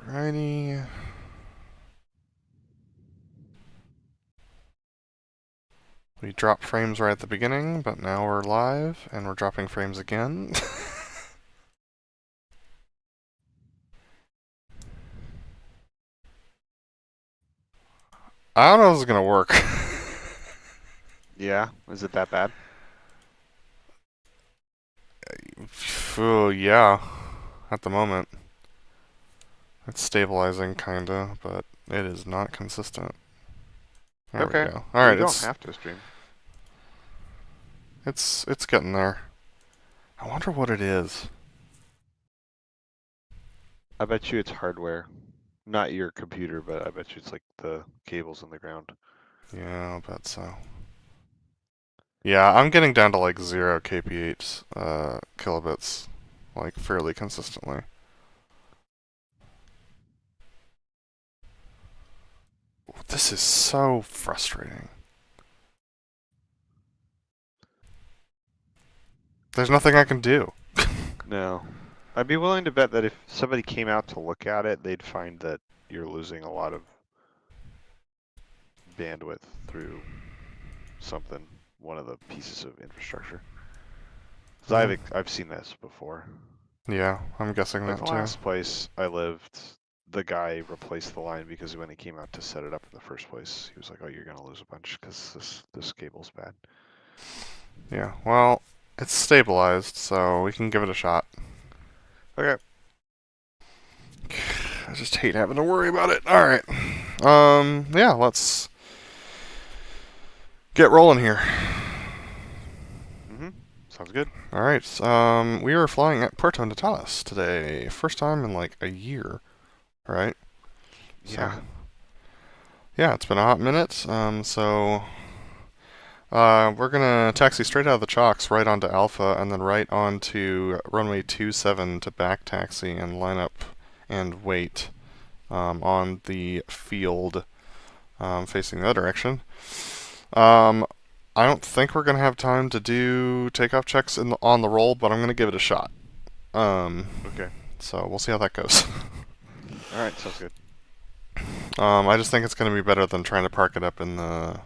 Alrighty. We dropped frames right at the beginning, but now we're live, and we're dropping frames again. I don't know if this is gonna work. Yeah, is it that bad? Yeah, at the moment. It's stabilizing, kinda, but it is not consistent. There we Okay. go. Well, Alright, you don't have to stream. it's getting there. I wonder what it is. I bet you it's hardware. Not your computer, but I bet you it's like the cables in the ground. Yeah, I'll bet so. Yeah, I'm getting down to like 0 kph kilobits, like fairly consistently. This is so frustrating. There's nothing I can do. No. I'd be willing to bet that if somebody came out to look at it, they'd find that you're losing a lot of bandwidth through something, one of the pieces of infrastructure. Because I've seen this before. Yeah, I'm guessing Like that the too. last place I lived, the guy replaced the line because when he came out to set it up in the first place, he was like, "Oh, you're gonna lose a bunch because this cable's bad." Yeah, well, it's stabilized, so we can give it a shot. Okay. I just hate having to worry about it. Alright. Yeah, let's get rolling here. Sounds good. Alright, we are flying at Puerto Natales today. First time in like a year, right? Yeah. So, yeah, it's been a hot minute. We're gonna taxi straight out of the chocks right onto Alpha and then right onto runway 27 to back taxi and line up and wait on the field facing the other direction. I don't think we're gonna have time to do takeoff checks on the roll, but I'm gonna give it a shot. Okay. So we'll see how that goes. All right. Sounds good. I just think it's gonna be better than trying to park it up in the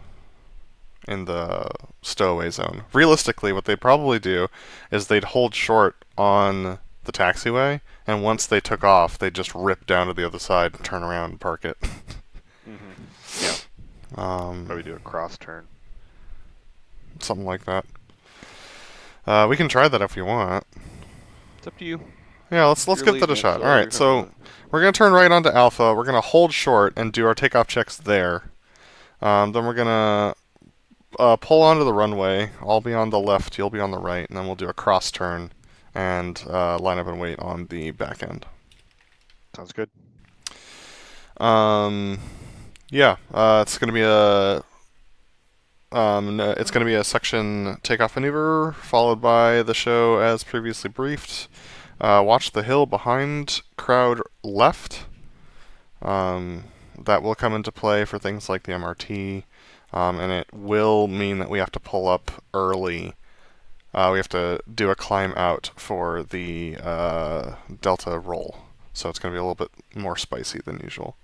stowaway zone. Realistically, what they'd probably do is they'd hold short on the taxiway, and once they took off, they'd just rip down to the other side and turn around and park it. Yeah. Um, Probably do a cross turn. Something like that. We can try that if you want. It's up to you. Yeah, let's You're give that a leading it, shot. so All you're right, gonna do so it. we're gonna turn right onto Alpha. We're gonna hold short and do our takeoff checks there. Then we're gonna pull onto the runway. I'll be on the left, you'll be on the right, and then we'll do a cross turn and line up and wait on the back end. Sounds good. Yeah, it's gonna be a section takeoff maneuver followed by the show as previously briefed. Watch the hill behind crowd left. That will come into play for things like the MRT, and it will mean that we have to pull up early. We have to do a climb out for the Delta roll, so it's going to be a little bit more spicy than usual.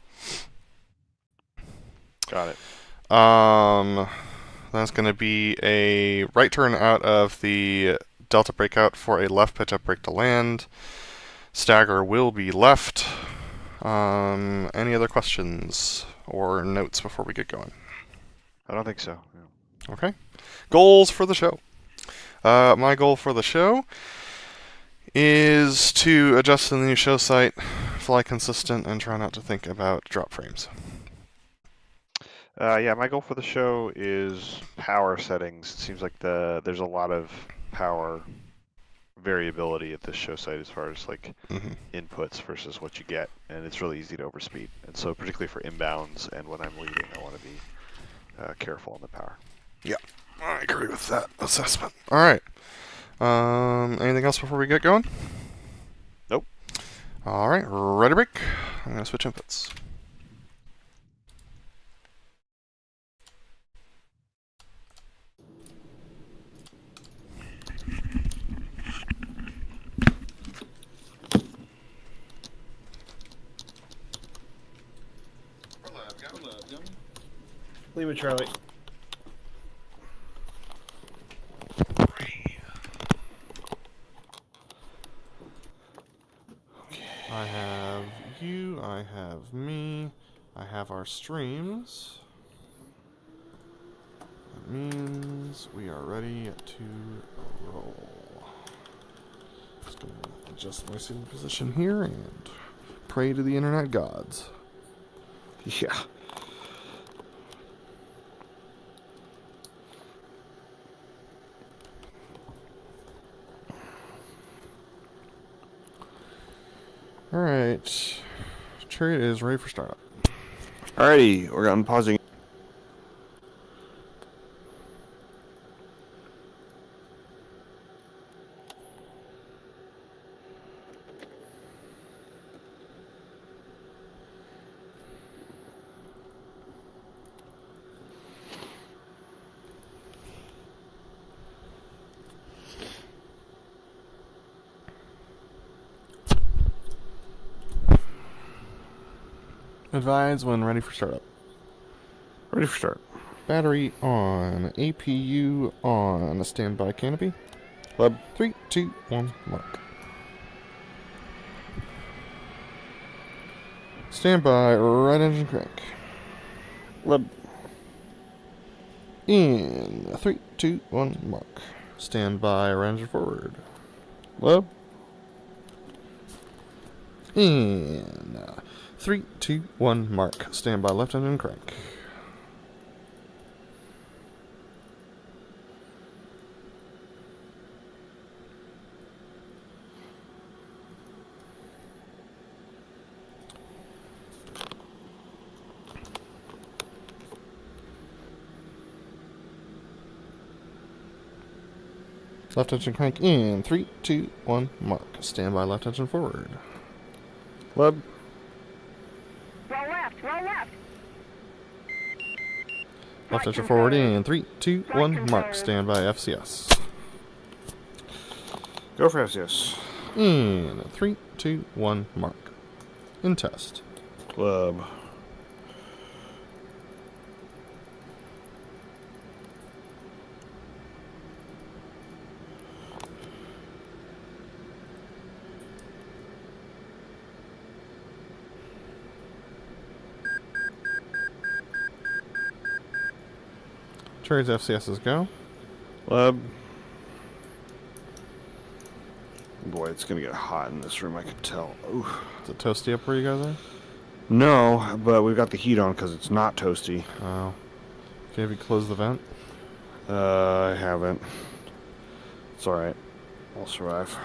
Got it. That's going to be a right turn out of the Delta breakout for a left pitch up brake to land. Stagger will be left. Any other questions or notes before we get going? I don't think so. Yeah. Okay. Goals for the show. My goal for the show is to adjust to the new show site, fly consistent, and try not to think about drop frames. Yeah, my goal for the show is power settings. It seems like there's a lot of power variability at this show site as far as like inputs versus what you get, and it's really easy to overspeed. And so particularly for inbounds and when I'm leading, I want to be careful on the power. Yeah, I agree with that assessment. All right. Anything else before we get going? Nope. All right, ready break. I'm going to switch inputs. Lima Charlie. I have you, I have me, I have our streams. That means we are ready to roll. Just gonna adjust my sitting position here and pray to the internet gods. Yeah. Alright. Chariot is ready for startup. Alrighty, I'm pausing. Advise when ready for startup. Ready for start. Battery on. APU on. Standby canopy. Lab. 3, 2, 1, mark. Standby, right engine crank. Lab. In 3, 2, 1, mark. Standby, right engine forward. Lab. In 3, 2, 1, mark. Standby, left engine crank. Left engine crank in 3, 2, 1, mark. Standby, left engine forward. Lab. Roll left, roll left. Left engine forward in 3, 2, 1, mark. Standby, FCS. Go for FCS. In 3, 2, 1, mark. In test. Lab. Cherry's FCS's go. Lab. Boy, it's gonna get hot in this room, I can tell. Ooh. Is it toasty up where you guys are? No, but we've got the heat on because it's not toasty. Oh. Okay, have you closed the vent? I haven't. It's alright. I'll survive.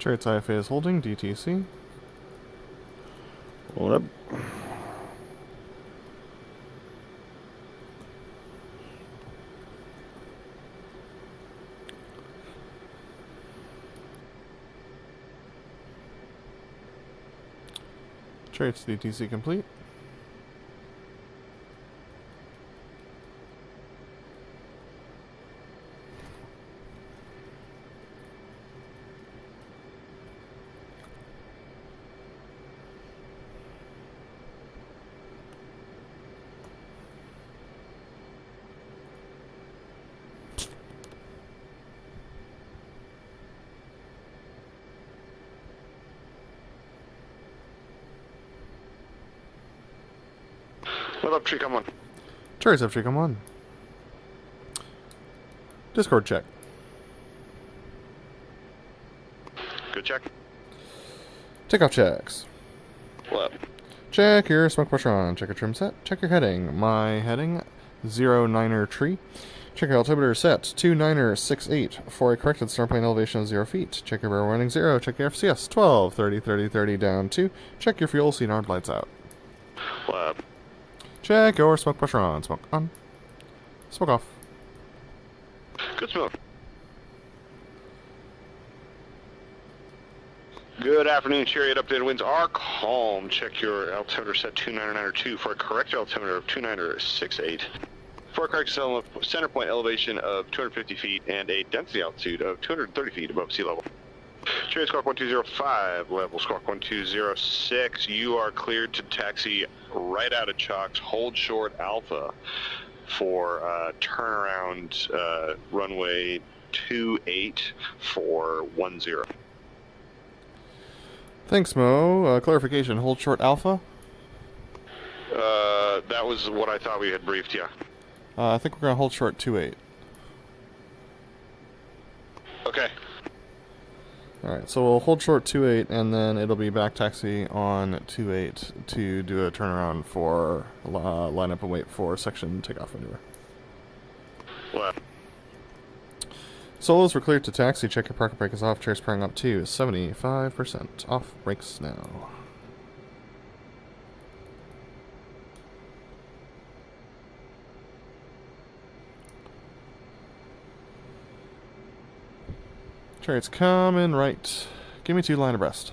Chariot's IFA is holding, DTC. Lab. Chariot's DTC complete. up, tree, come on. Chariots FG, come on. Discord check. Good check. Takeoff checks. Left. Check your smoke pressure on. Check your trim set. Check your heading. My heading, 09er tree. Check your altimeter set, 29er68 for a corrected start point elevation of 0 feet. Check your barrel running 0. Check your FCS, 12, 30, 30, 30 down 2. Check your fuel, see armed lights out. Left. Check your smoke pressure on. Smoke on. Smoke off. Good smoke. Good afternoon, Chariot. Updated winds are calm. Check your altimeter set 2992 for a correct altimeter of 2968. For a correct center point elevation of 250 feet and a density altitude of 230 feet above sea level. Chariot squawk 1205, level squawk 1206. You are cleared to taxi right out of Chalks. Hold short Alpha for turnaround runway 28 for 10. Thanks, Mo. Clarification, hold short Alpha? That was what I thought we had briefed, yeah. I think we're going to hold short 28. Okay. Alright, so we'll hold short 28, and then it'll be back taxi on 28 to do a turnaround for line up and wait for section takeoff maneuver. Left. Solos were cleared to taxi. Check your parking brake is off. Chairs pairing up to 75%. Off brakes now. Chariots coming right. Give me 2 line abreast.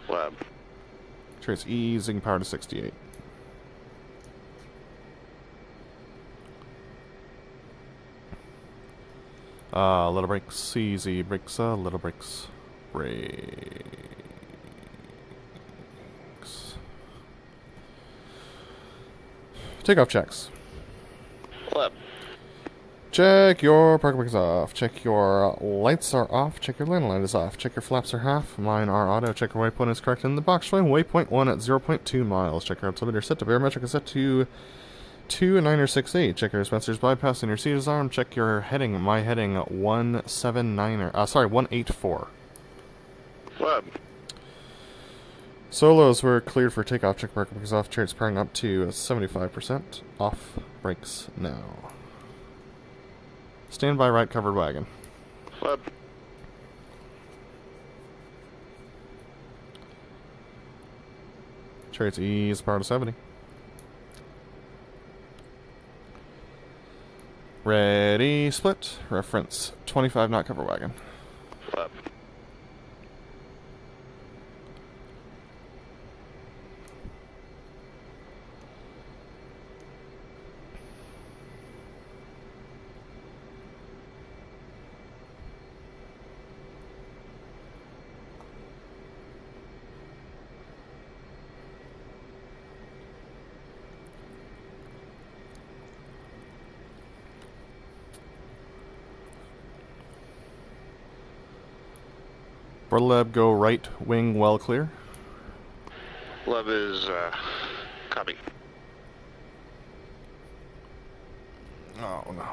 Lab. Chariots easing power to 68. Little brakes, easy brakes, little brakes, brakes. Takeoff checks. Lab. Check your parking brake is off. Check your lights are off. Check your landing light is off. Check your flaps are half. Mine are auto. Check your waypoint is correct in the box showing waypoint 1 at 0.2 miles. Check your altimeter set to barometric is set to 29er68. Check your dispensers bypassing your seat is armed. Check your heading. My heading 179er. Sorry, 184. Lab. Solos were cleared for takeoff. Check parking brake is off. Chariots pairing up to 75%. Off brakes now. Stand by right covered wagon. Lab. Chariots ease power to 70. Ready, split. Reference 25 knot cover wagon. Lab. BrotherLeb, go right wing well clear. Lab is copy. Oh no.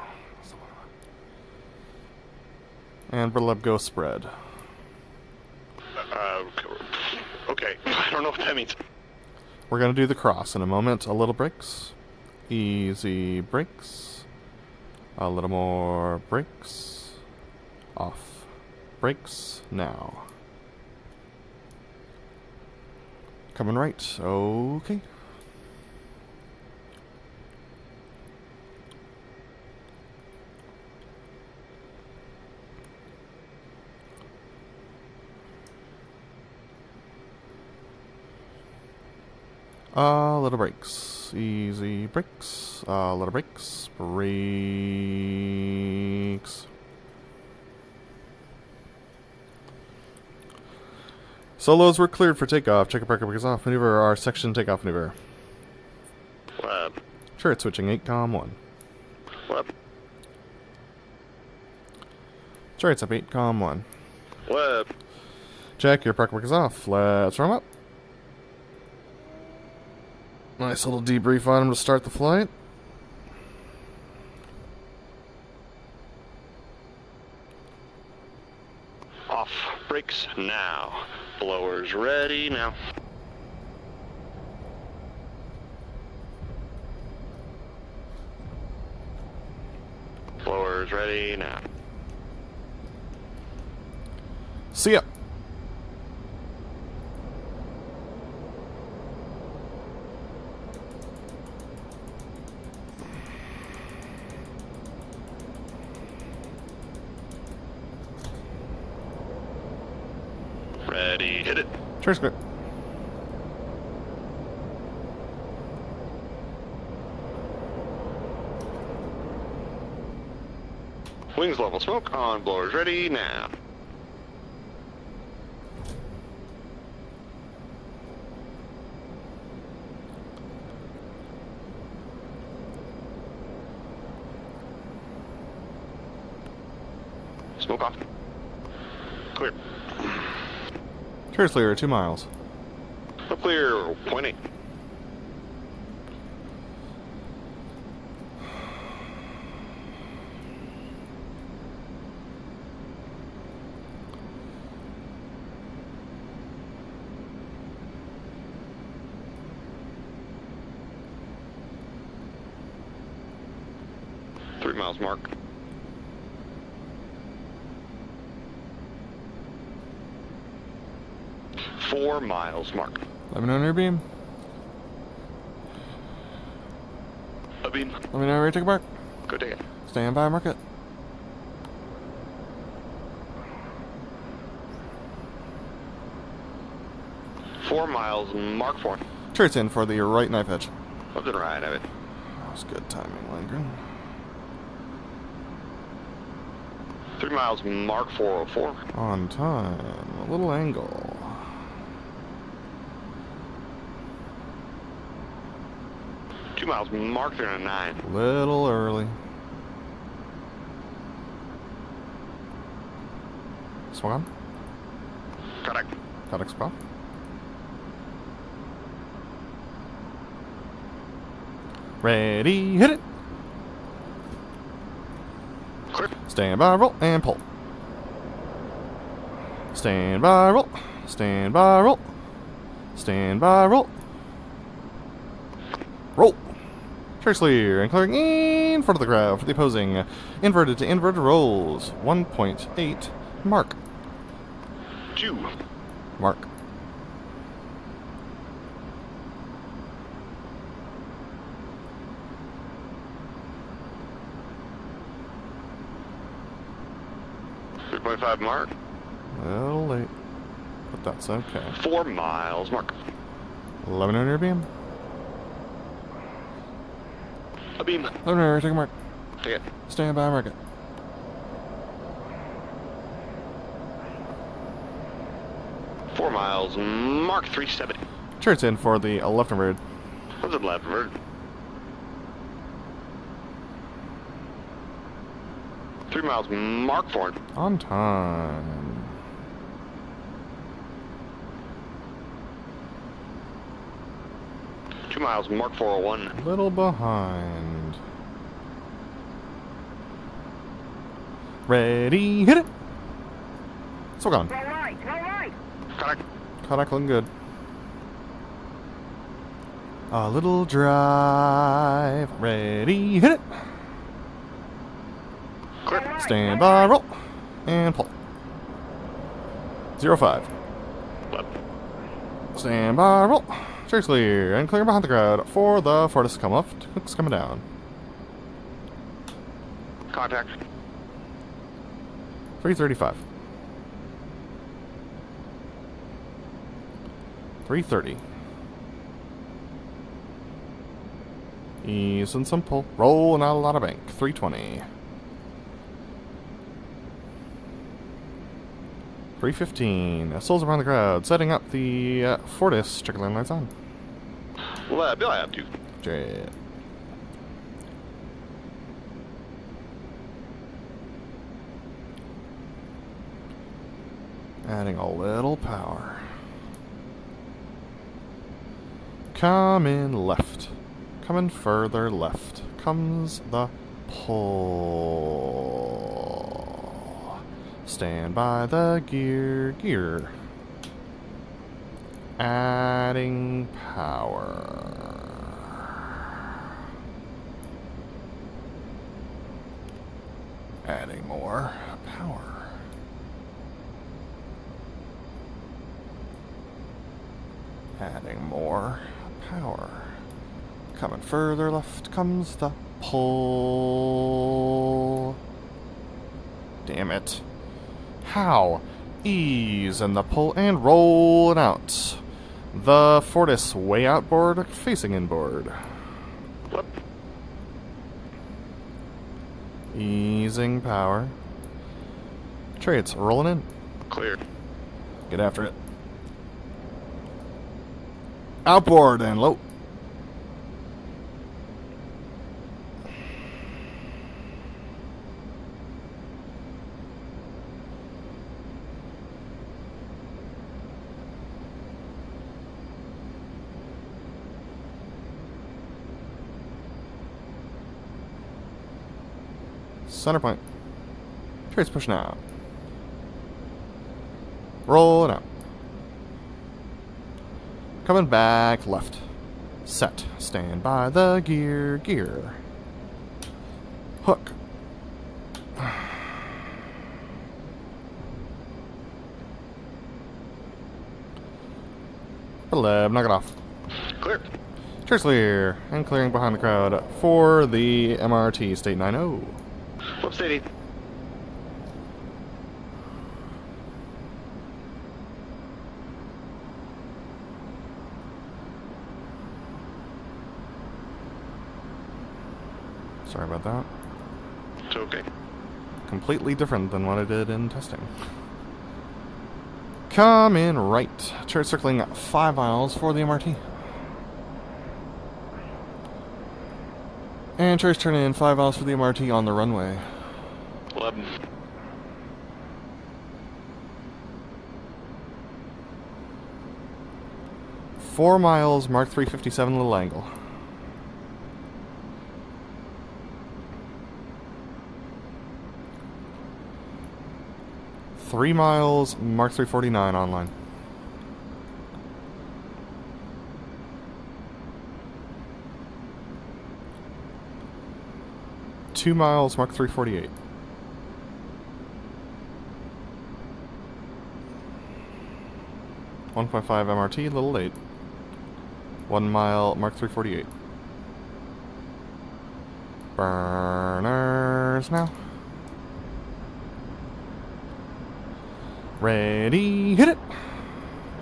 And BrotherLeb, go spread. Okay. I don't know what that means. We're going to do the cross in a moment. A little brakes. Easy brakes. A little more brakes. Off brakes now. Coming right. Okay. Little brakes. Easy brakes. Little brakes. Brakes. Solos were cleared for takeoff. Check your parking brake is off. Maneuver our section takeoff maneuver. Lab. Chariot switching 8-1. Lab. Chariots up 8-1. Lab. Check your parking brake is off. Let's run up. Nice little debrief on him to start the flight. Off. Brakes now. Blowers ready now. Blowers ready now. See ya. Ready, hit it. Cheers, good. Wings level smoke on, blowers ready now. Smoke off. Clear. Cheers, clear, 2 miles. Up clear, 0.8. Three miles mark. Four miles mark. Let me know when you're beam. A beam. Let me know where you take a mark. Go take it. Stand by, mark it. Four miles, mark 4. Cheers in for the right knife edge. Left and right of it. That was good timing, Lindgren. 3 miles, mark 404. On time. A little angle. 2 miles, mark 309. Little early. Swung on. Correct. Got spot. Ready, hit it. Clear. Stand by, roll, and pull. Stand by, roll. Stand by, roll. Stand by, roll. Roll. Cheers clear and clearing in front of the crowd for the opposing inverted to inverted rolls. 1.8 mark. 2. Mark. .5 mark. A little late, but that's okay. 4 miles mark. 11 on your beam. A beam. 11 on your, take a mark. Take it. Stand by, mark it. Four miles, mark 370. Cheers in for the left inverted. What's it left, Vert? 3 miles, mark 4. On time. Two miles, mark 401. A little behind. Ready, hit it. So gone. Roll right, roll right. Correct. Kodak looking good. A little drive. Ready, hit it. Clear. Stand by, roll, and pull. 05. Left. Stand by, roll. Cheers clear, and clear behind the crowd for the Fortis to come up. Hook's coming down. Contact. 335. 330. Ease and some pull. Roll, not a lot of bank. 320. 315. Souls around the crowd, setting up the Fortis. Check the lights on. Lab, you'll have to. Jet. Adding a little power. Coming left. Coming further left. Comes the pull. Stand by the gear. Adding power. Adding more power. Adding more power. Coming further left comes the pull. Damn it. How? Ease in the pull and roll it out. The Fortis way outboard facing inboard. Flip. Easing power. Chariots rolling in. Clear. Get after it. Outboard and low. Center point. Trace pushing out. Roll it out. Coming back left. Set. Stand by the gear. Hook. BrotherLeb, knock it off. Clear. Cheers clear. And clearing behind the crowd for the MRT State 90. Flip steady. Sorry about that. It's okay. Completely different than what I did in testing. Come in right. Chariot circling 5 miles for the MRT. And Chariot's turning in 5 miles for the MRT on the runway. 11. Four miles, Mark 357, little angle. Three miles, Mark 349 online. Two miles, Mark 348. .5 MRT, a little late. 1 mile, Mark 348. Burners now. Ready, hit it!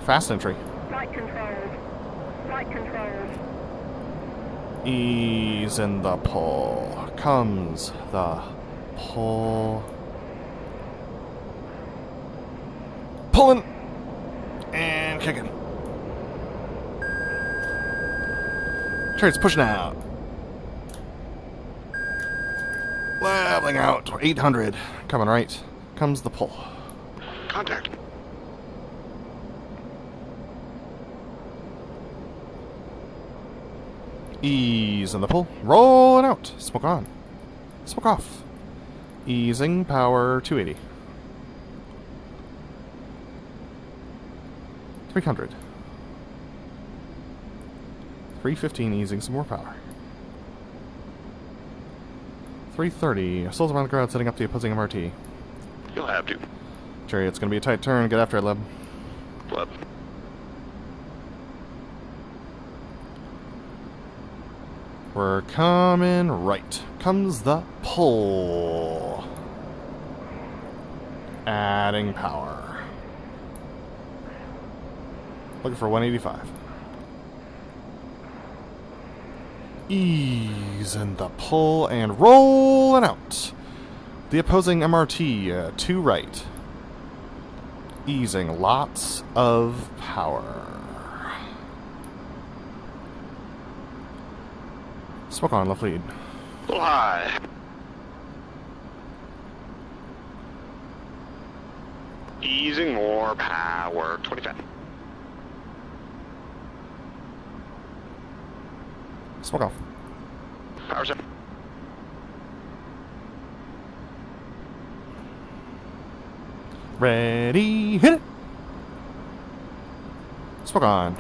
Fast entry. Flight controls. Flight controls. Ease in the pull. Comes the pull. Pulling! And kicking. Chariot's pushing out. Leveling out. 800. Coming right. Comes the pull. Contact. Ease in the pull. Rolling out. Smoke on. Smoke off. Easing power 280. 300. 315 easing some more power. 330. Souls around the crowd setting up the opposing MRT. You'll have to. Chariot's gonna be a tight turn. Get after it, Leb. Flip. We're coming right. Comes the pull. Adding power. Looking for 185. Ease in the pull and rolling out. The opposing MRT to right. Easing lots of power. Smoke on, left lead. A little high. Easing more power. 25. Smoke off. Power set. Ready, hit it! Smoke on.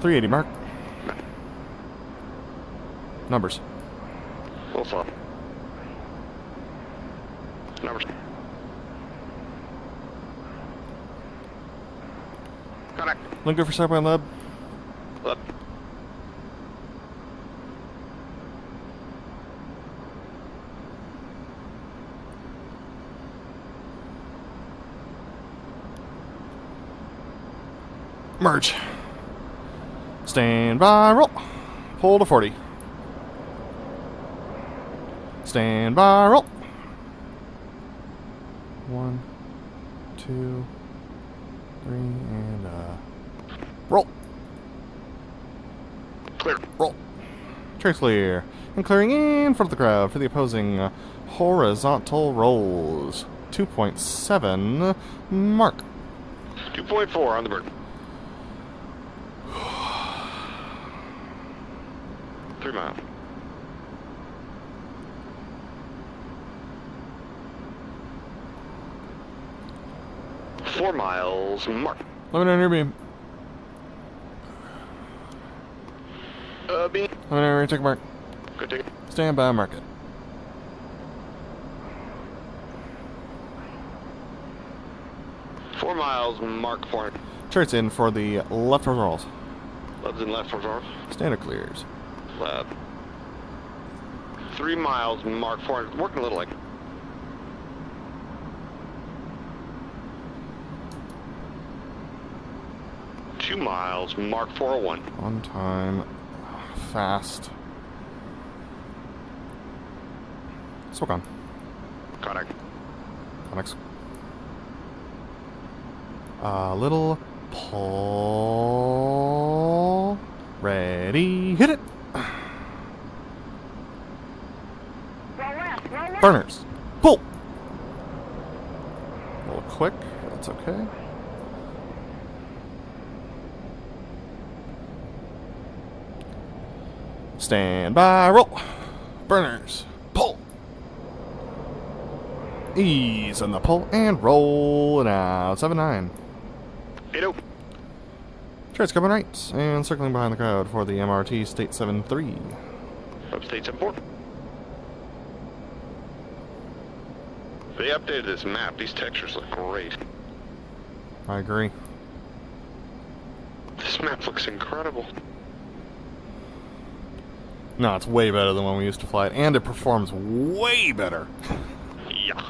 380 mark. Numbers. Full slow. Numbers. Contact. Looking good for Starpoint Lab. Left. Merge. Stand by, roll. Pull to 40. Stand by, roll. 1, 2, 3, and roll. Clear. Roll. Trace clear. And clearing in front of the crowd for the opposing horizontal rolls. 2.7 mark. 2.4 on the bird. 3 miles. Four miles, mark. Let me know near beam. Beam. Let me know where you take a mark. Good take it. Stand by, mark it. Four miles, mark 400. Charts in for the left rolls. Left's in left for Standard clears. left. 3 miles, mark 400. Working a little like. Two miles, mark 401. On time. Fast. Smoke on. Contact. Connects. A little pull. Ready, hit it. Roll left, roll left. Burners. Pull. A little quick. That's okay. Stand by, roll. Burners. Pull. Ease on the pull and roll it out. 7-9. 80. Charts coming right and circling behind the crowd for the MRT State 7-3. Upstate 74. They updated this map. These textures look great. I agree. This map looks incredible. No, it's way better than when we used to fly it, and it performs way better. Yeah.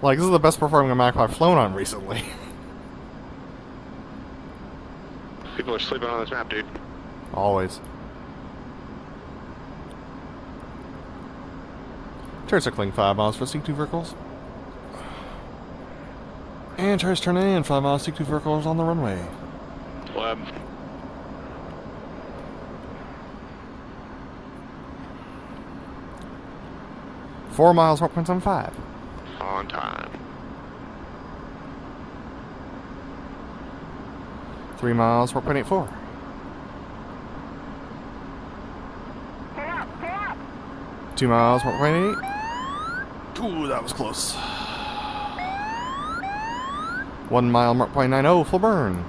Like, this is the best performing Mac I've flown on recently. People are sleeping on this map, dude. Always. Chart circling 5 miles for C2 verticals. And charts turning in 5 miles C2 verticals on the runway. Lab. Four miles, 1.75. On time. 3 miles, 4.84. Pull up, pull up. 2 miles, 1.8. Ooh, that was close. 1 mile, 0.90, full burn.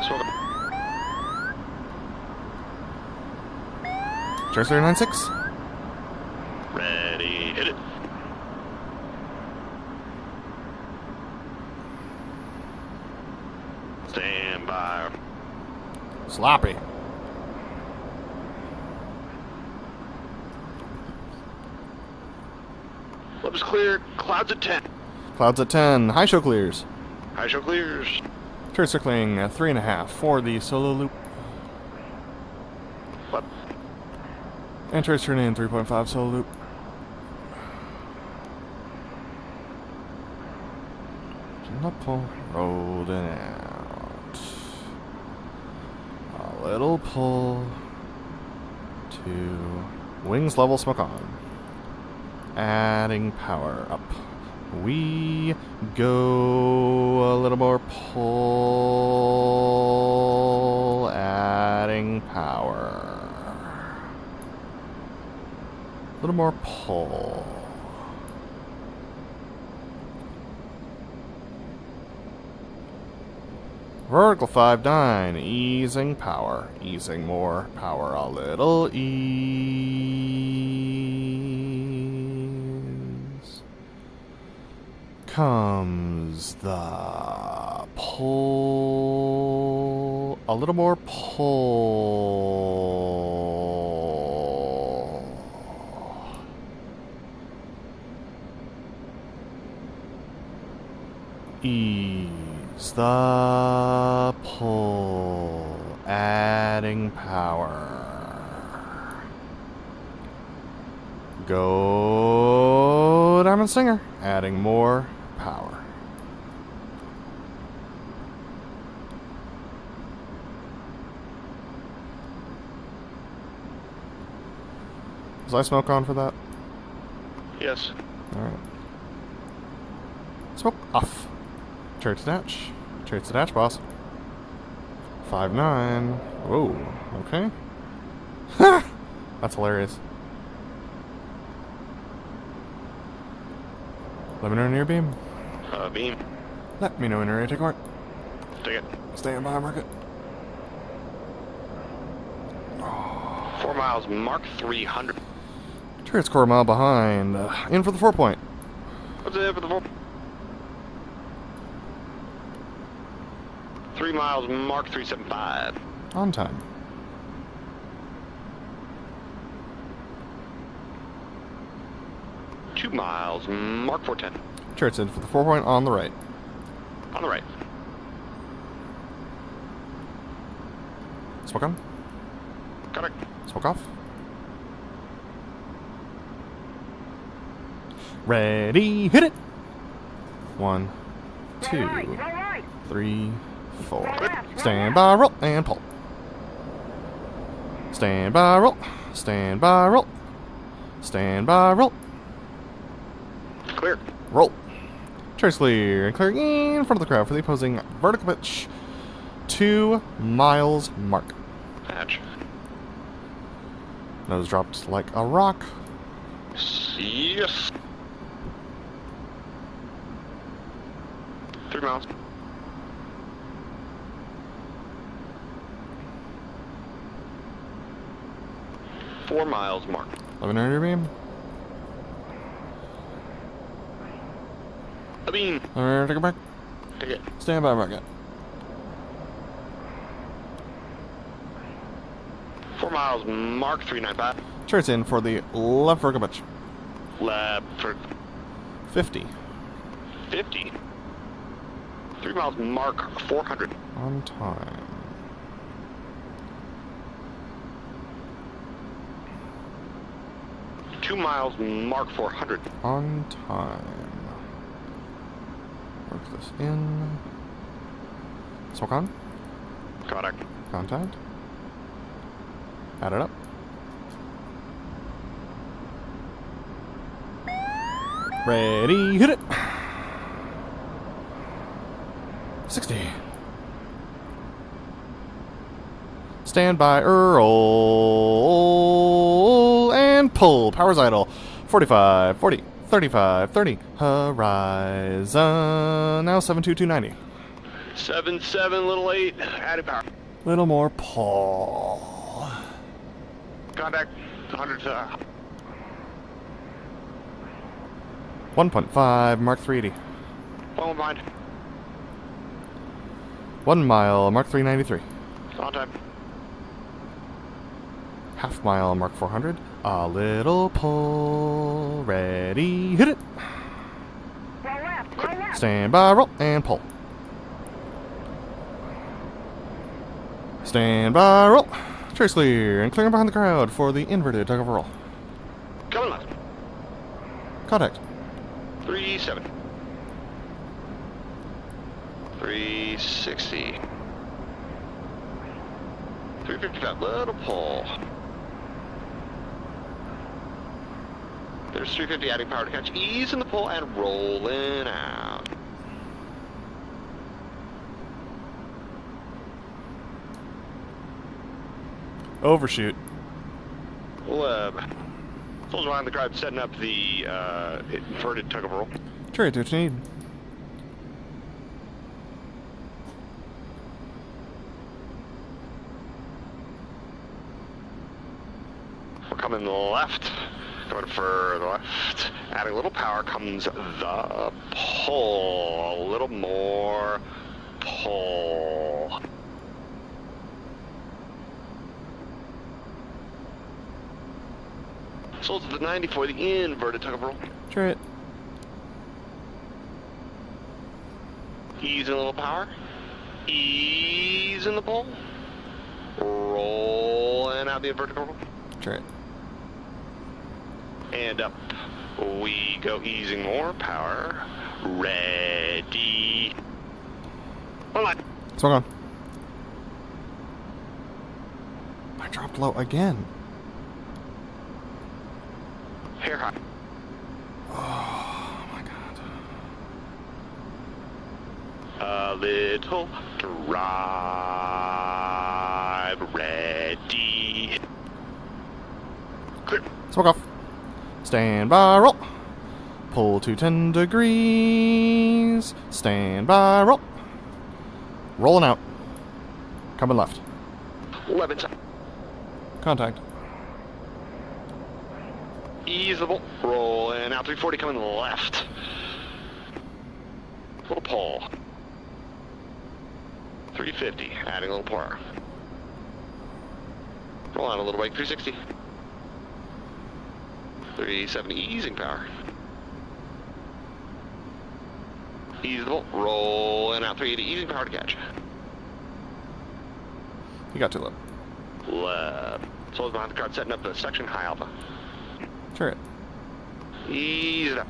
Smoke. Charts 396. Ready. Hit it. Stand by. Sloppy. Lip is clear. Clouds at 10. Clouds at 10. High show clears. High show clears. Chart circling 3.5 for the solo loop. Left. And charts turning in 3.5 solo loop. Pull, rolled it out. A little pull. 2. Wings level, smoke on. Adding power up. We go. A little more pull. Adding power. A little more pull. Vertical 5-9, easing power, easing more power, a little ease. Comes the pull, a little more pull. Ease the pull, adding power. Go Diamond Singer, adding more power. Was I smoke on for that? Yes. Alright. Smoke off. Chariot to dash. Chariot to dash, boss. 5-9. Whoa. Okay. That's hilarious. Let me know when you're beam. Beam. Let me know when you're ready to take mark. Take it. Stand by, market. 4 miles, Mark 300. Chariot's core a mile behind. In for the 4-point. What's it for the 4? 3 miles, Mark 375. On time. Two miles, Mark 410. Chariot's in for the 4-point on the right. On the right. Smoke on. Correct. Smoke off. Ready, hit it! 1, 2, Go right. 3, 4. Go left. Stand by, roll, and pull. Stand by, roll. Stand by, roll. Stand by, roll. Clear. Roll. Trace clear and clear in front of the crowd for the opposing vertical pitch. 2 miles mark. Hatch. Nose dropped like a rock. Yes. 3 miles. Four miles, Mark. 11 your beam. A beam. Take it back. Take it. Stand by, market. 4 miles, Mark 395. Charts in for the left vertical pitch. Lab for 50. 50. 3 miles, Mark 400. On time. Two miles, Mark 400. On time. Work this in. Smoke on. Contact. Contact. Add it up. Ready, hit it! 60. Stand by, roll, and pull. Power's idle. 45, 40, 35, 30. Horizon. Now 72290. 7-7, little 8. Added power. Little more pull. Contact. 100 to 1.5, Mark 380. one behind. 1 mile, Mark 393. On time. Half mile, Mark 400. A little pull. Ready, hit it. Go left. Go left. Stand by, roll, and pull. Stand by, roll. Trace clear, and clearing behind the crowd for the inverted tug of roll. Coming left. Contact. 37. 360. 355. Little pull. There's 350 adding power to catch. Ease in the pull and rolling out. Overshoot. Leb. Soldier behind the crowd setting up the inverted tug of roll. Chariot, what you need? We're coming left. Going for the left. Adding a little power comes the pull. A little more pull. Sold to the 90 for the inverted tug of roll. Chariot. Ease in a little power. Ease in the pull. Roll and out the inverted tug of roll. Chariot. And up we go, easing more power. Ready. Hold on. Swung on. I dropped low again. Hair high. Oh my god. A little drive. Ready. Clear. Smoke off. Stand by, roll. Pull to 10 degrees. Stand by, roll. Rolling out. Coming left. 11 side. Contact. Easeable. Roll and out 340 coming left. Little pull. 350. Adding a little power. Roll out a little bike. 360. 370. Easing power. Easeable. Roll and out 380. Easing power to catch. You got too low. Left. Souls behind the card setting up the section high alpha. Chariot. Ease it up.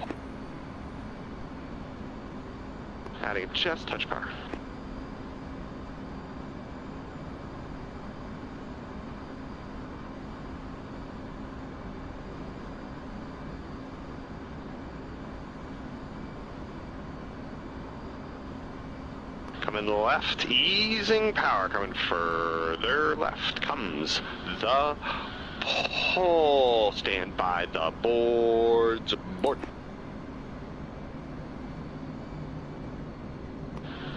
Adding just touch power. Coming left, easing power, coming further left comes the pull. Stand by the boards. Board.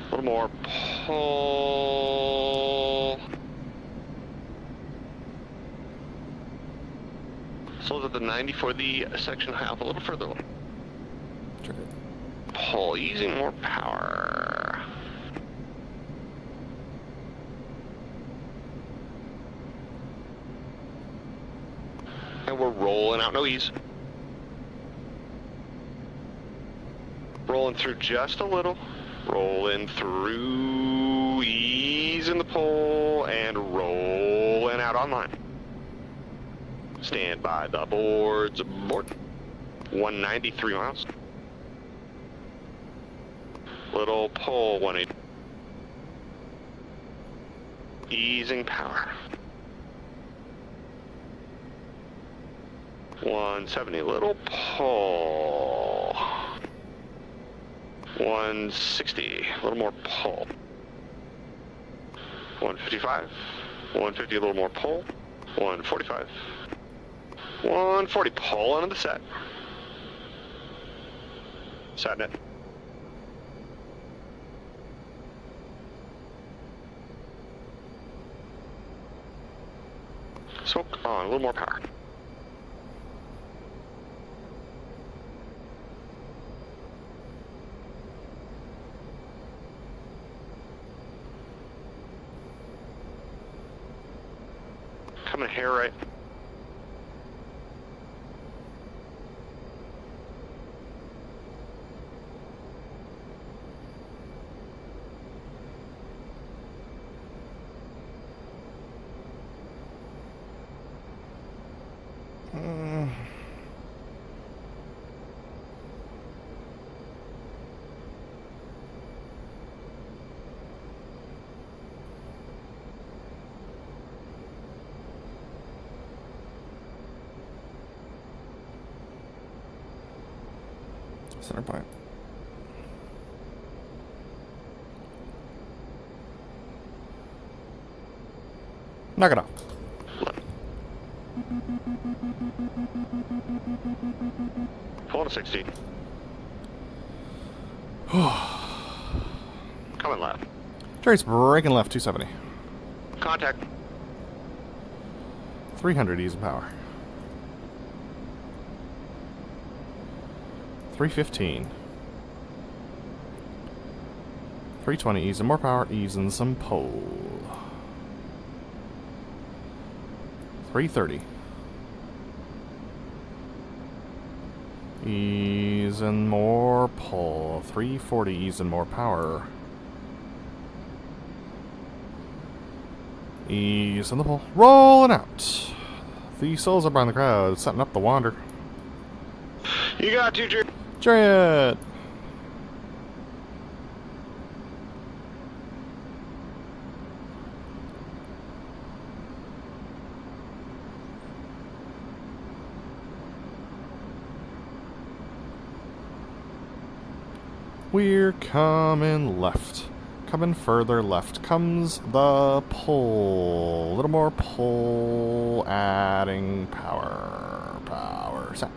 A little more pull. Sold at the 90 for the section half, a little further. Chariot. Pull, using more power. And we're rolling out, no ease. Rolling through just a little. Rolling through, ease in the pull, and rolling out on line. Stand by the boards, board. 193 miles. Little pull, 180. Easing power. 170, little pull. 160, a little more pull. 155, 150, a little more pull. 145, 140, pull onto the set. Sat net. Smoke on, a little more power. Coming hair right. Center point. Knock it off. Pull to 60. Coming left. Chariot's braking left 270. Contact. 300 ease and power. 315. 320 ease and more power, ease and some pole. 330. Ease and more pull. 340 ease and more power. Ease and the pull. Rolling out. The souls are behind the crowd, setting up the wander. You got two, Chariot. Chariot! We're coming left. Coming further left comes the pull. A little more pull, adding power. Power set.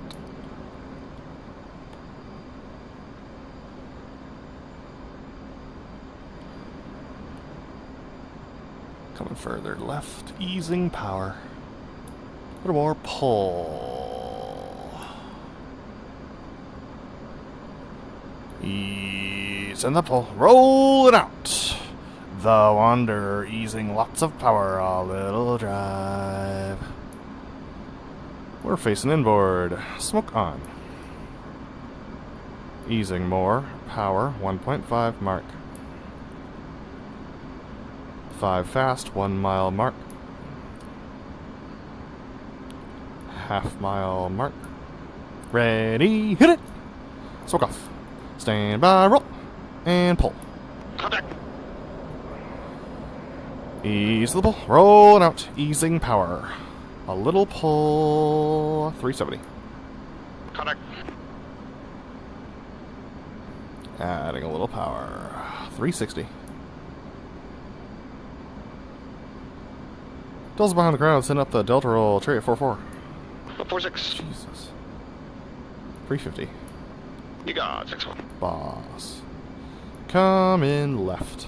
Coming further left, easing power. A little more pull. Ease and the pull. Roll it out. The Wanderer easing lots of power. A little drive. We're facing inboard. Smoke on. Easing more. Power. 1.5 mark. 5 fast. 1 mile mark. Half mile mark. Ready. Hit it. Smoke off. Stand by, roll, and pull. Contact. Ease the pull, rolling out, easing power. A little pull, 370. Contact. Adding a little power, 360. Delta's behind the crowd, send up the Delta roll, Chariot 4-4. 46. Jesus. 350. You got 6-1. Boss. Coming left.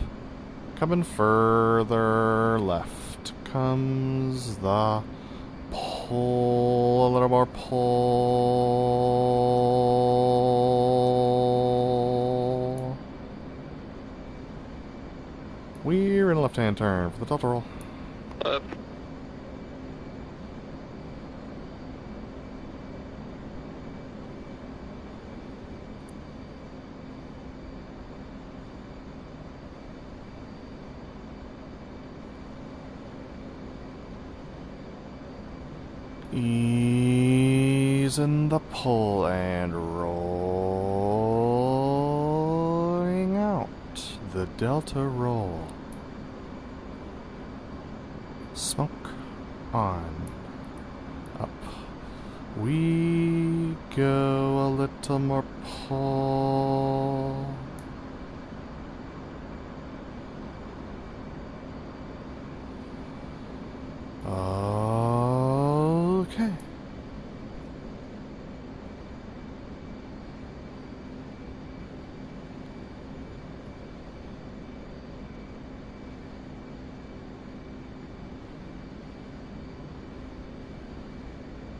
Coming further left comes the pull. A little more pull. We're in a left-hand turn for the Delta roll. Up. Ease in the pull and rolling out the Delta roll. Smoke on. Up. We go a little more pull. Okay.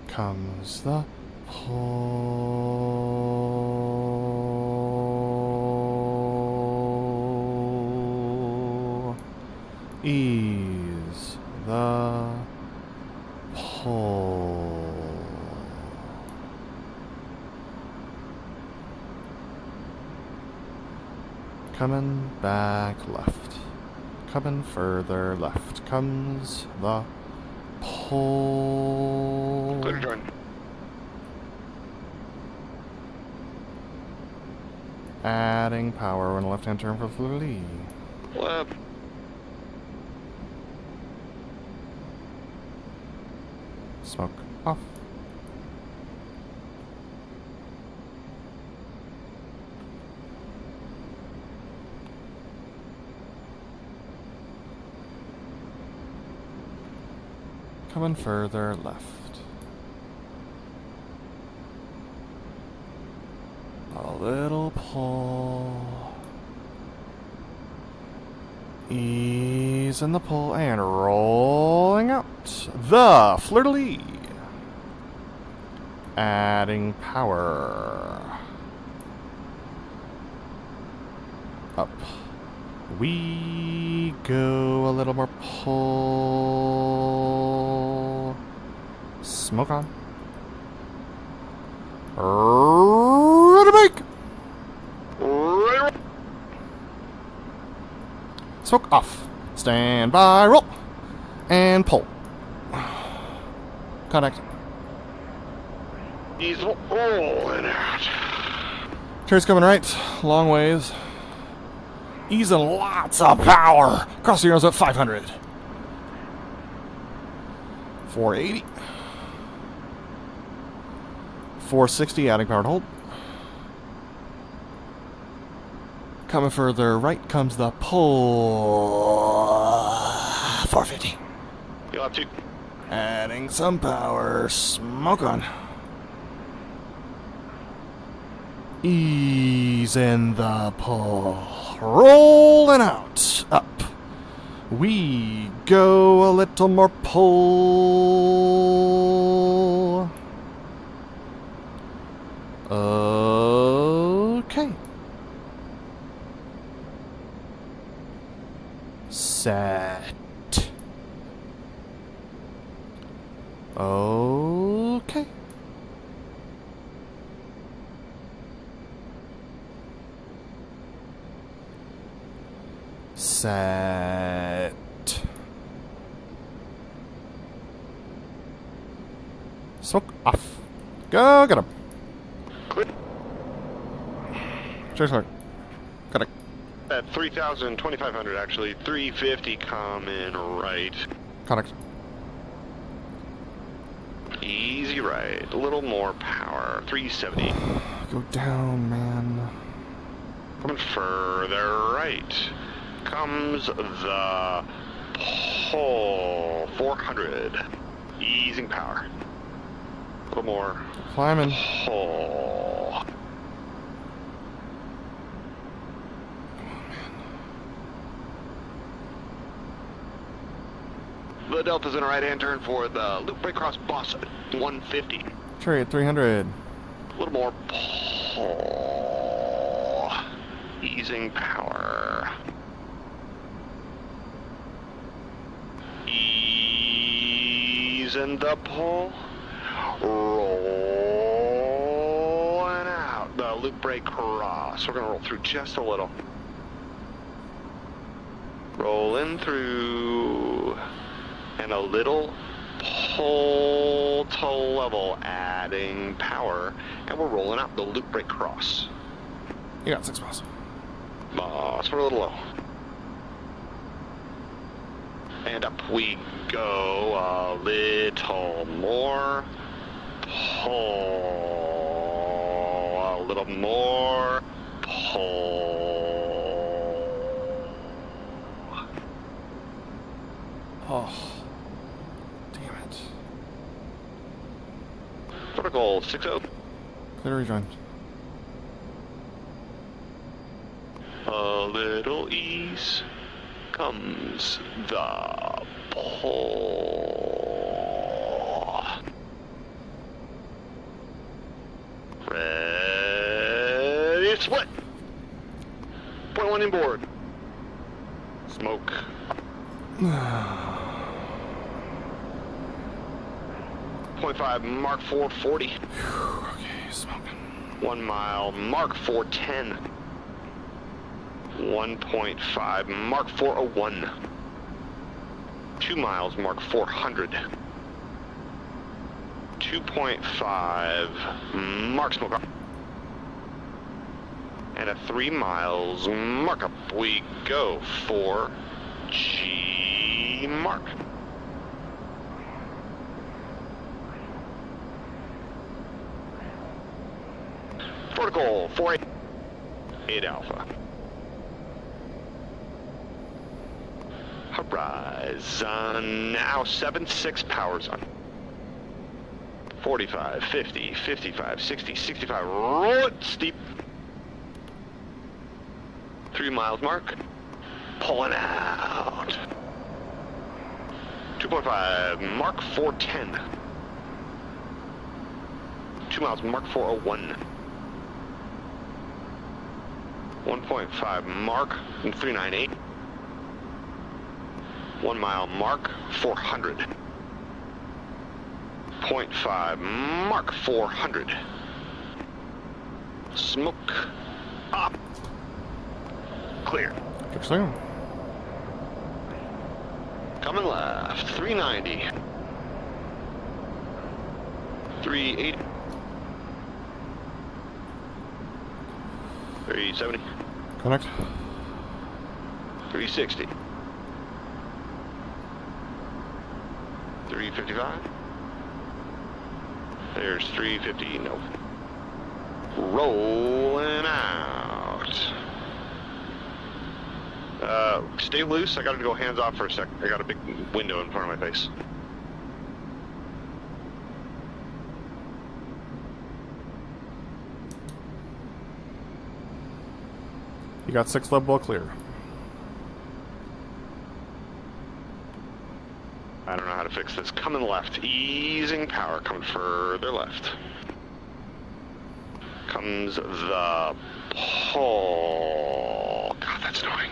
Comes the pull. Ease the pull. Coming back left. Coming further left comes the pull. Clear to join. Adding power when left-hand turn for Fleur. Left. Smoke off. Coming further left. little pull. Ease in the pull and rolling out. The fleur-de-lis. Adding power. Up. We go a little more pull. Smoke on. Ready to make. Smoke off. Stand by, roll. And pull. Connect. He's rolling out. Chariot's coming right. Long ways. Easing lots of power. Cross the arrows at 500. 480. 460, adding power to hold. Coming further right comes the pull. 450. You'll have two. Adding some power. Smoke on. Ease in the pull. Rolling out. Up. We go a little more pull. Okay. Set. Okay. Set. Smoke off. Go get him. Clear. Chase hard. Got it. At 3,000, 2,500 actually. 350 coming right. Connect. Easy right. A little more power. 370. Go down, man. Coming further right. Comes the pull. 400. Easing power. A little more. Climbing. Pull. The Delta's in a right-hand turn for the loop break cross boss 150. Chariot 300. A little more pull. Easing power. Ease in the pull. Rolling out. The loop break cross. We're going to roll through just a little. Rolling through. And a little pull to level, adding power, and we're rolling out the loop break cross. You got 6 miles. Boss, we're a little low. And up we go, a little more pull, a little more pull. Oh. Vertical 60. Clear to rejoin. A little ease comes the pull. Ready, split. 0.1 inboard. Smoke. 0.5 Mark 440. Okay, smoking. 1 mile Mark 410. 1.5 Mark 401. 2 miles Mark 400. 2.5 Mark smoke. And at 3 miles mark up we go for G mark. Vertical 48 Alpha. Horizon now 7.6 powers on. 45, 50, 55, 60, 65. Roll it steep. 3 miles mark. Pulling out. 2.5, mark 410. 2 miles, mark 401. 1.5, mark 398. 1 mile, mark 400. 0.5, mark 400. Smoke up. Clear. Excellent. Coming left, 390. 380. 370. Connect. 360. 355. There's 350. No. Rolling out. Stay loose. I gotta go hands off for a sec. I got a big window in front of my face. You got 6 level clear. I don't know how to fix this. Coming left. Easing power. Coming further left. Comes the pole. God, that's annoying.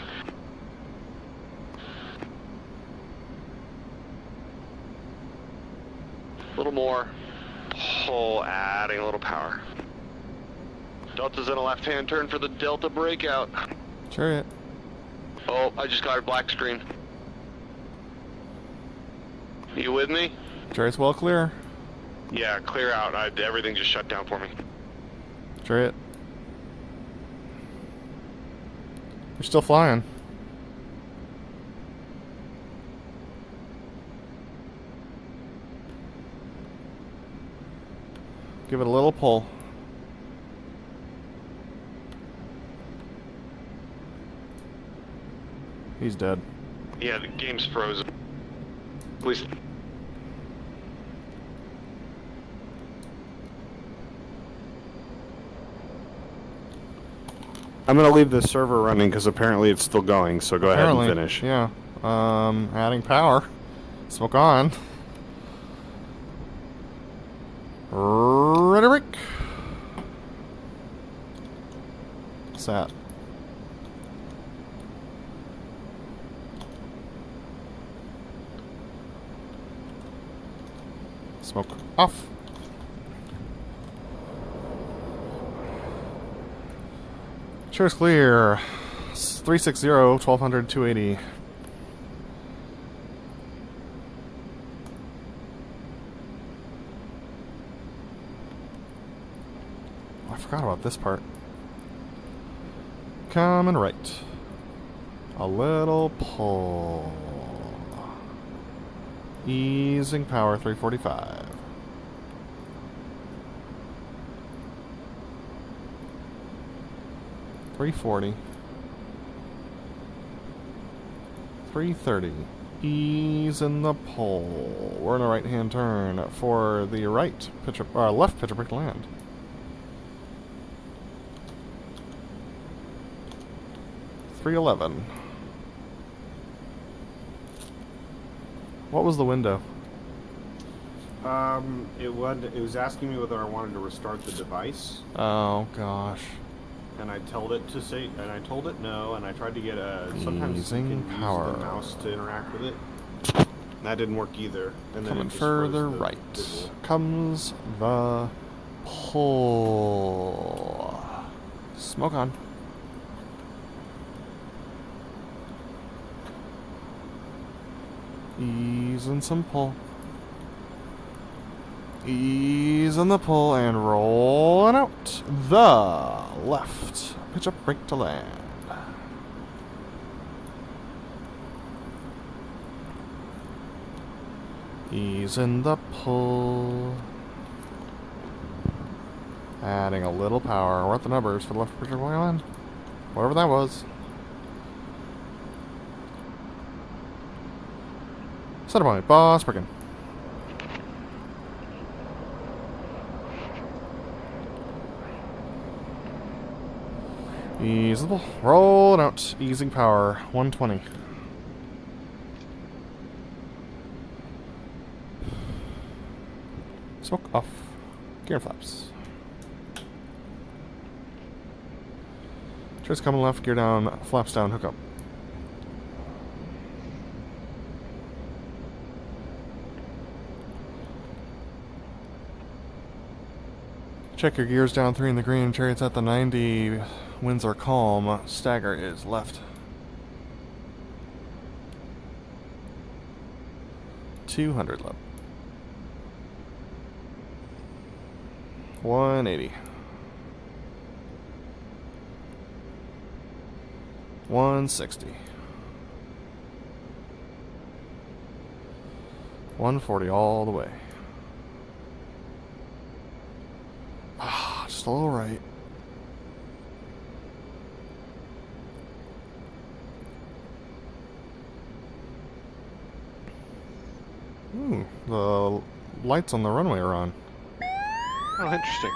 A little more. Pole, adding a little power. Delta's in a left-hand turn for the Delta breakout. Chariot. Oh, I just got a black screen. You with me? Chariot's well clear. Yeah, clear out. Everything just shut down for me. Chariot. You're still flying. Give it a little pull. He's dead. Yeah, the game's frozen. At least. I'm gonna leave the server running because apparently it's still going. So go ahead and finish. Yeah. Adding power. Smoke on. Rhetoric. Sat. Smoke off. Cheers clear. 360, 1200, 280. I forgot about this part. Coming right. A little pull. Easing power, 345. $340. $330. Ease in the pole. We're in a right-hand turn for the right pitcher, left pitcher break to land. $311. What was the window? It was asking me whether I wanted to restart the device, Oh gosh. and I told it no, and I tried to get sometimes you Easing can power. use the mouse to interact with it. That didn't work either. And then Coming it just froze further the right visual. comes the pull. Smoke on. Ease and some pull. Ease on the pull and rolling out the left. Pitch up, break to land. Ease in the pull. Adding a little power. What are the numbers for the left pitch of land? Whatever that was. Center point, boss breaking. Easable. Rolling out. Easing power. 120. Smoke off. Gear flaps. Chairs coming left, gear down, flaps down, hook up. Check your gears down 3 in the green, Chariot's at the 90, winds are calm, stagger is left. 200 left. 180. 160. 140 all the way. Ah, just a little right. Ooh, the lights on the runway are on. Oh, interesting.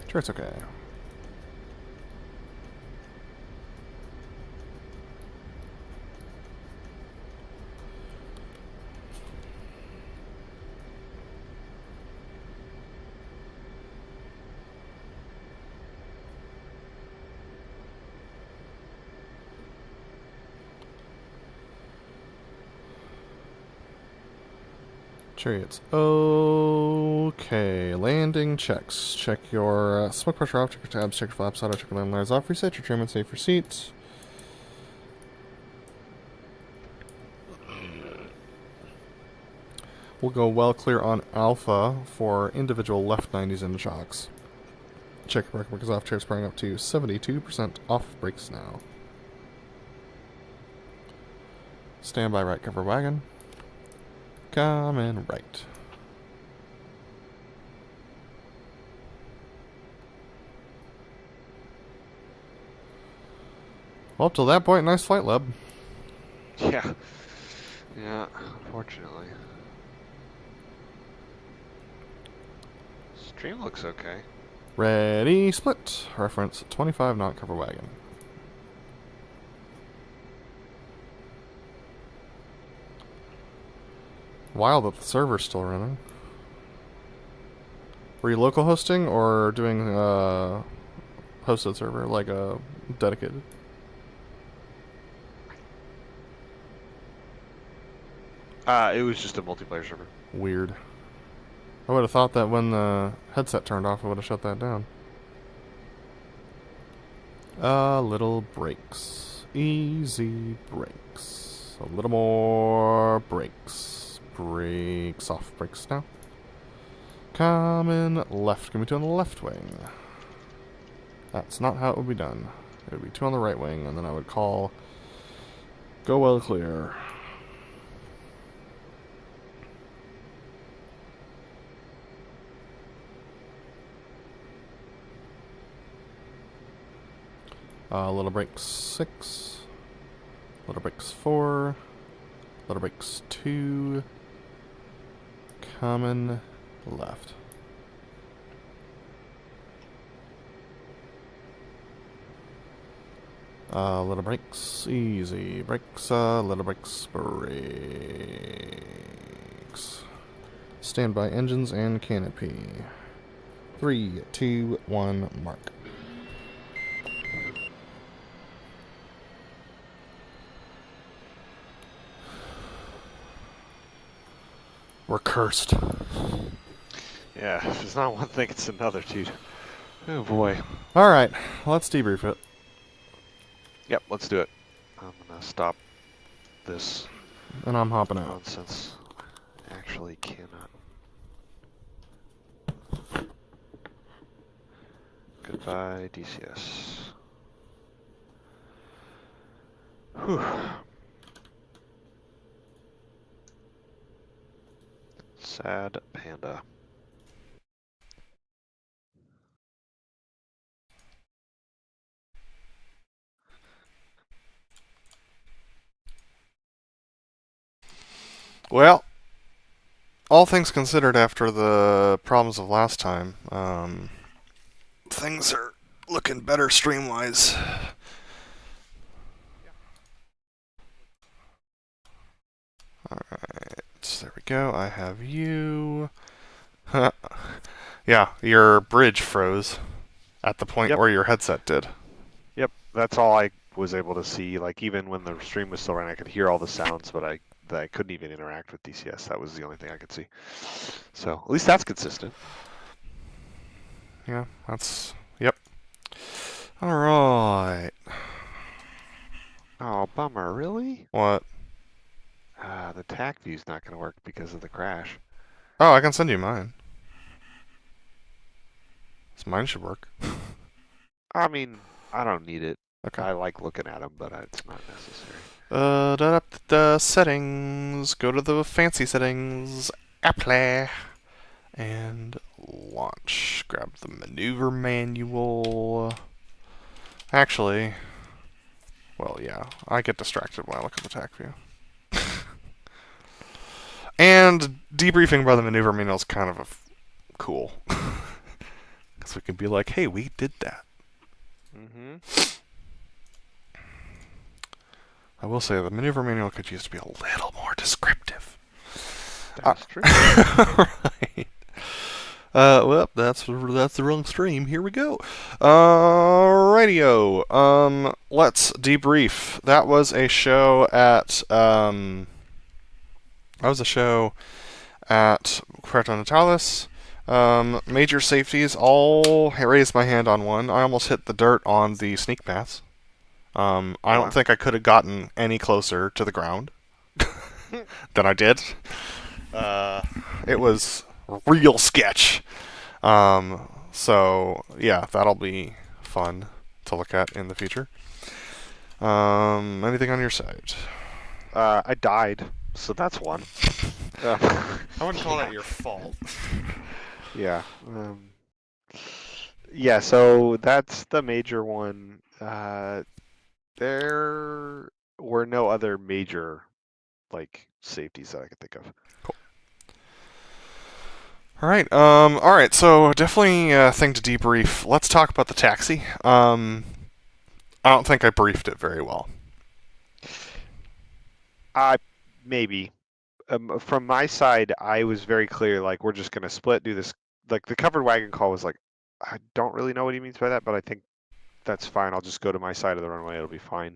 Sure, it's okay. Chariots. Okay. Landing checks. Check your smoke pressure off, check your tabs, check your flaps, auto check your landing lines off, reset your trim and save for seats. We'll go well clear on alpha for individual left 90s into shocks. Check your brake markers off, chairs sprang up to 72% off brakes now. Stand by right cover wagon. Coming right. Well, up till that point, nice flight, Leb. Yeah. Yeah, unfortunately. Stream looks okay. Ready, split. Reference 25 knot cover wagon. Wild that the server's still running. Were you local hosting or doing hosted server, like a dedicated? It was just a multiplayer server. Weird. I would have thought that when the headset turned off, I would have shut that down. Little brakes. Easy brakes. A little more brakes. Brakes off. Brakes now. Coming left. Can we do on the left wing? That's not how it would be done. It would be 2 on the right wing, and then I would call go well clear. Little brakes 6, little brakes 4, little brakes 2, coming left. Little brakes, easy brakes, little brakes, brakes. Standby engines and canopy. 3, 2, 1, mark. We're cursed. Yeah, if it's not one thing, it's another, dude. Oh boy. Alright, let's debrief it. Yep, let's do it. I'm gonna stop this And I'm hopping out. nonsense. Actually cannot. Goodbye, DCS. Whew. Sad panda. Well, all things considered, after the problems of last time, things are looking better stream-wise. Alright, there we go. I have you. Yeah, your bridge froze at the point Yep. where your headset did. Yep, that's all I was able to see. Like even when the stream was still running, I could hear all the sounds, but I couldn't even interact with DCS. That was the only thing I could see. So at least that's consistent. Yeah, that's... Yep. Alright. Oh, bummer, really? What? The TAC view's not going to work because of the crash. Oh, I can send you mine. So mine should work. I mean, I don't need it. Okay. I like looking at them, but it's not necessary. The settings. Go to the fancy settings. Apply. And launch. Grab the maneuver manual. Actually, well, yeah. I get distracted when I look at the TAC view. And debriefing by the maneuver manual is kind of cool. Because we can be like, hey, we did that. Mm-hmm. I will say the maneuver manual could use to be a little more descriptive. That's true. Right. Well, that's the wrong stream. Here we go. Radio. Let's debrief. That was a show at Puerto Natales. Major safeties. I raised my hand on one. I almost hit the dirt on the sneak pass. I don't think I could have gotten any closer to the ground than I did. It was real sketch. So yeah, that'll be fun to look at in the future. Anything on your side? I died, so that's one. I wouldn't call that your fault. Yeah. Yeah, so that's the major one. There were no other major, like, safeties that I could think of. Cool. All right, so definitely a thing to debrief. Let's talk about the taxi. I don't think I briefed it very well. Maybe. From my side, I was very clear, like, we're just going to split, do this. Like, the covered wagon call was like, I don't really know what he means by that, but I think that's fine. I'll just go to my side of the runway. It'll be fine.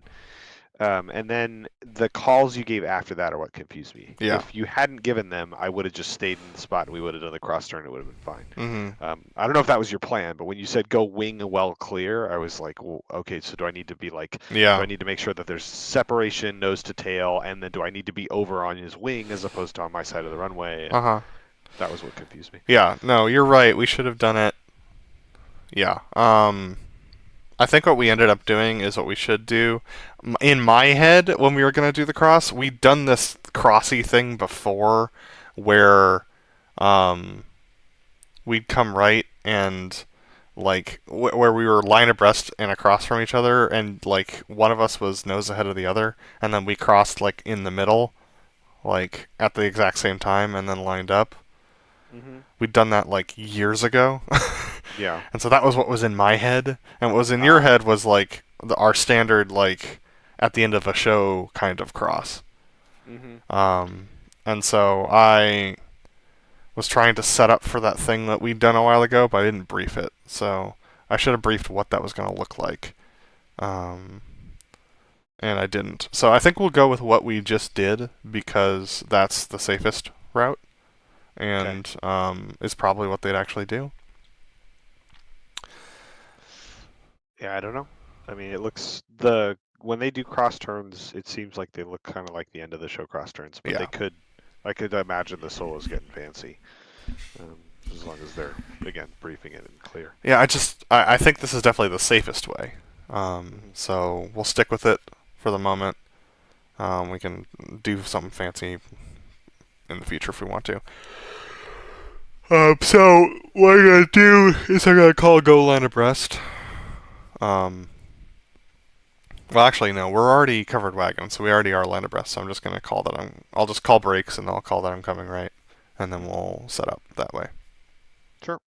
And then the calls you gave after that are what confused me. Yeah. If you hadn't given them, I would have just stayed in the spot and we would have done the cross turn. It would have been fine. Mm-hmm. I don't know if that was your plan, but when you said go wing well clear, I was like, well, okay, so do I need to be like, Yeah. do I need to make sure that there's separation nose to tail, and then do I need to be over on his wing as opposed to on my side of the runway? Uh-huh. That was what confused me. Yeah, no, you're right. We should have done it. Yeah. I think what we ended up doing is what we should do. In my head, when we were going to do the cross, we'd done this crossy thing before where we'd come right and like where we were line abreast and across from each other, and like one of us was nose ahead of the other, and then we crossed like in the middle, like at the exact same time, and then lined up. Mm-hmm. We'd done that like years ago. Yeah. And so that was what was in my head, and what was in your head was like our standard like at the end of a show kind of cross. Mm-hmm. And so I was trying to set up for that thing that we'd done a while ago, but I didn't brief it. So I should have briefed what that was going to look like. And I didn't. So I think we'll go with what we just did because that's the safest route, and is probably what they'd actually do. Yeah, I don't know. I mean, it looks when they do cross turns, it seems like they look kind of like the end of the show cross turns, but Yeah. I could imagine the solos getting fancy, as long as they're again briefing it and clear. Yeah, I think this is definitely the safest way. So we'll stick with it for the moment. We can do something fancy in the future if we want to. So what I'm gonna do is I'm gonna call go line abreast. Well, actually, no. We're already covered wagon, so we already are land abreast. So I'm just gonna call that I'll just call brakes, and I'll call that I'm coming right, and then we'll set up that way. Sure.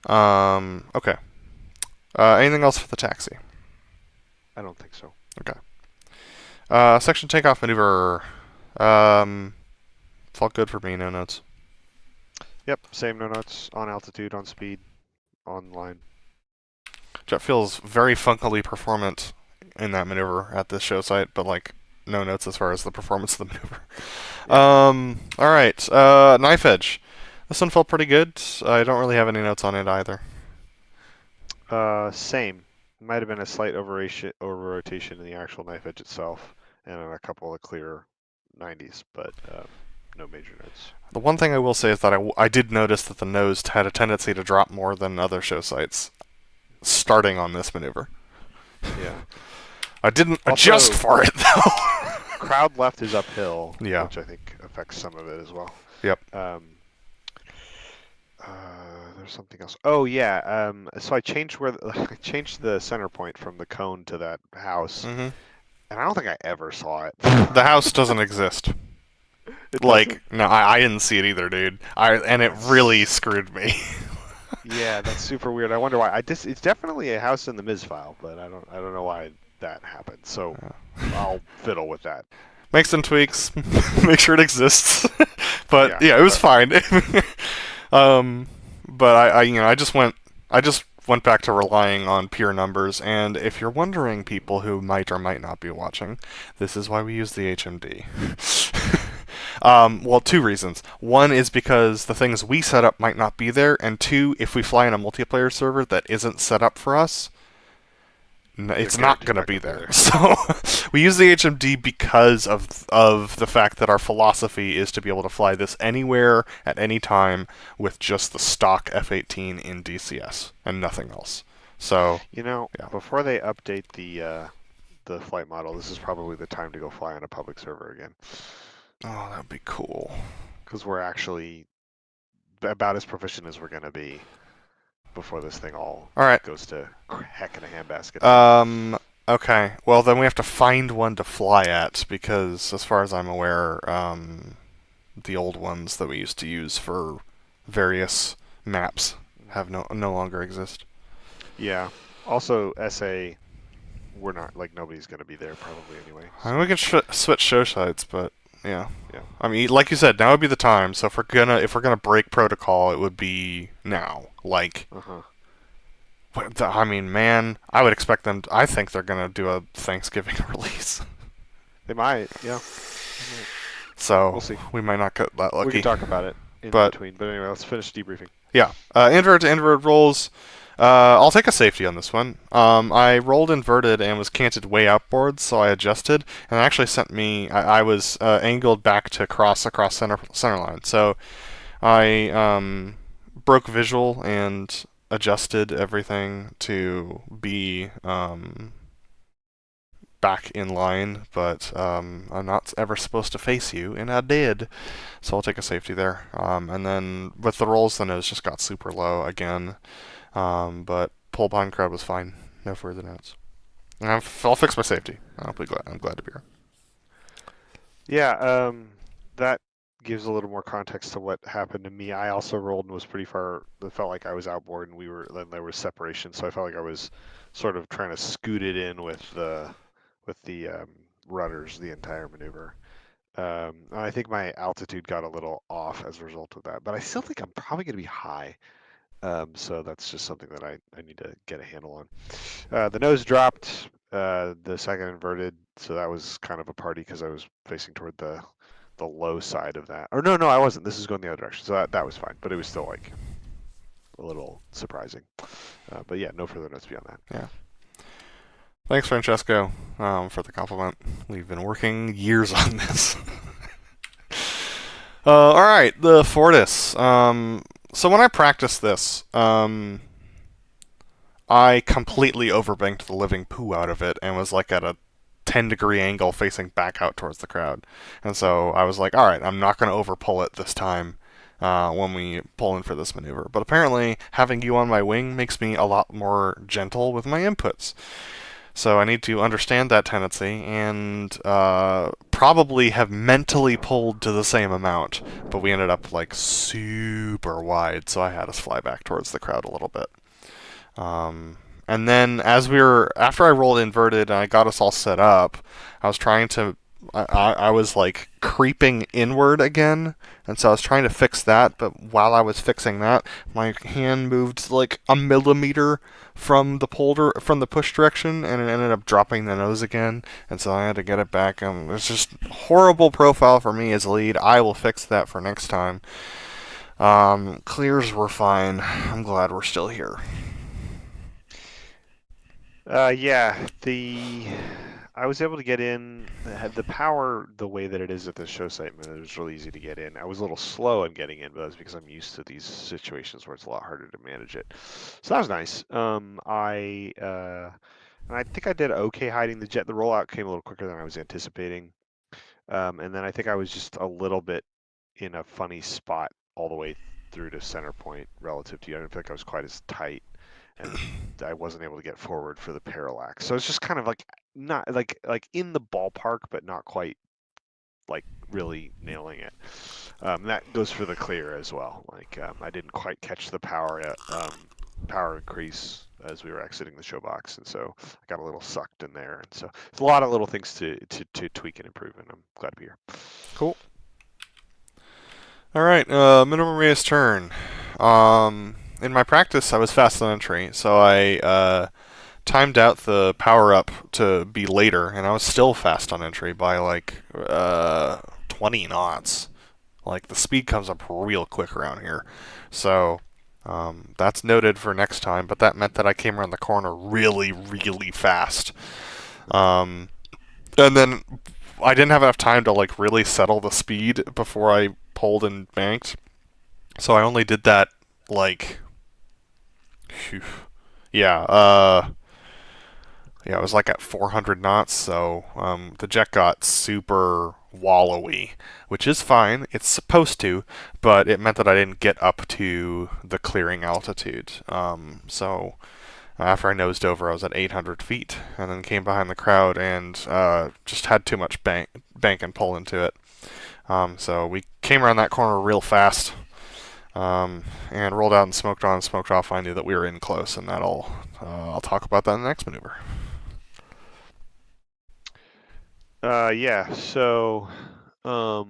Okay. Anything else for the taxi? I don't think so. Okay. Section takeoff maneuver. Felt good for me. No notes. Yep, same, no notes on altitude, on speed, on line. Jet feels very funkily performant in that maneuver at this show site, but like no notes as far as the performance of the maneuver. Yeah. All right. Knife edge. This one felt pretty good. I don't really have any notes on it either. Same. Might have been a slight over-rotation in the actual knife edge itself, and on a couple of clear 90s, but no major notes. The one thing I will say is that I did notice that the nose had a tendency to drop more than other show sites, starting on this maneuver. Yeah. I didn't Also, adjust for it though. Crowd left is uphill, Yeah. which I think affects some of it as well. Yep. There's something else. Oh yeah. So I changed I changed the center point from the cone to that house, and I don't think I ever saw it. The house doesn't exist. It Like, doesn't? no, I didn't see it either, dude. And it really screwed me. Yeah, that's super weird. I wonder why. It's definitely a house in the Ms file, but I don't know why that happened. So I'll fiddle with that. Make some tweaks, make sure it exists. But Yeah, yeah, it was fine. But I just went back to relying on pure numbers. And if you're wondering, people who might or might not be watching, this is why we use the HMD. Well, two reasons. One is because the things we set up might not be there, and two, if we fly in a multiplayer server that isn't set up for us, it's not going to be there. So we use the HMD because of the fact that our philosophy is to be able to fly this anywhere at any time with just the stock F-18 in DCS and nothing else. So yeah. Before they update the flight model, this is probably the time to go fly on a public server again. Oh, that would be cool. Because we're actually about as proficient as we're going to be before this thing all right. goes to heck in a handbasket. Okay. Well, then we have to find one to fly at, because as far as I'm aware, the old ones that we used to use for various maps have no longer exist. Yeah. Also, SA, we're not, nobody's going to be there probably anyway. So. I mean, we can switch show sites, but yeah. I mean, like you said, now would be the time. So if we're gonna break protocol, it would be now. I mean, man, I would expect them. I think they're gonna do a Thanksgiving release. They might, yeah. So we'll see. We might not get that lucky. We can talk about it in between. But anyway, let's finish debriefing. Yeah. Invert to invert rolls. I'll take a safety on this one. I rolled inverted and was canted way outboard, so I adjusted, and it actually sent me. I was angled back to across center line. So I broke visual and adjusted everything to be back in line, but I'm not ever supposed to face you, and I did, so I'll take a safety there. And then with the rolls, the nose just got super low again, but pull behind crowd was fine, no further notes. And I'll fix my safety. I'm glad to be here. Yeah, that gives a little more context to what happened to me. I also rolled and was pretty far. It felt like I was outboard, and then there was separation, so I felt like I was sort of trying to scoot it in with the rudders the entire maneuver. I think my altitude got a little off as a result of that, but I still think I'm probably going to be high. So that's just something that I need to get a handle on. The nose dropped, the second inverted, so that was kind of a party because I was facing toward the low side of that. Or no, I wasn't. This is going the other direction, so that was fine, but it was still like a little surprising. But yeah, no further notes beyond that. Yeah. Thanks, Francesco, for the compliment. We've been working years on this. All right, the Fortis. So when I practiced this, I completely overbanked the living poo out of it and was like at a 10-degree angle facing back out towards the crowd. And so I was like, all right, I'm not going to overpull it this time when we pull in for this maneuver. But apparently having you on my wing makes me a lot more gentle with my inputs. So I need to understand that tendency and probably have mentally pulled to the same amount, but we ended up like super wide, so I had us fly back towards the crowd a little bit. And then after I rolled inverted and I got us all set up, I was trying to, I was like creeping inward again, and so I was trying to fix that, but while I was fixing that, my hand moved like a millimeter from the push direction, and it ended up dropping the nose again, and so I had to get it back. It's just horrible profile for me as lead. I will fix that for next time. Clears were fine. I'm glad we're still here. Yeah, I was able to get in. The power, the way that it is at the show site, it was really easy to get in. I was a little slow in getting in, but that's because I'm used to these situations where it's a lot harder to manage it. So that was nice. And I think I did okay hiding the jet. The rollout came a little quicker than I was anticipating. And then I think I was just a little bit in a funny spot all the way through to center point relative to you. I didn't feel like I was quite as tight, and I wasn't able to get forward for the parallax. So it's just kind of like not like in the ballpark, but not quite like really nailing it. That goes for the clear as well. Like I didn't quite catch the power increase as we were exiting the show box, and so I got a little sucked in there. And so it's a lot of little things to tweak and improve, and I'm glad to be here. Cool. All right, minimum race turn. In my practice, I was fast on entry, so I timed out the power up to be later, and I was still fast on entry by like 20 knots. Like the speed comes up real quick around here, so that's noted for next time. But that meant that I came around the corner really, really fast, and then I didn't have enough time to like really settle the speed before I pulled and banked. So I only did that like, yeah, it was like at 400 knots. So the jet got super wallowy, which is fine. It's supposed to, but it meant that I didn't get up to the clearing altitude. So after I nosed over, I was at 800 feet, and then came behind the crowd and just had too much bank and pull into it. So we came around that corner real fast, and rolled out and smoked on, smoked off. I knew that we were in close, and I'll talk about that in the next maneuver. Yeah. So, I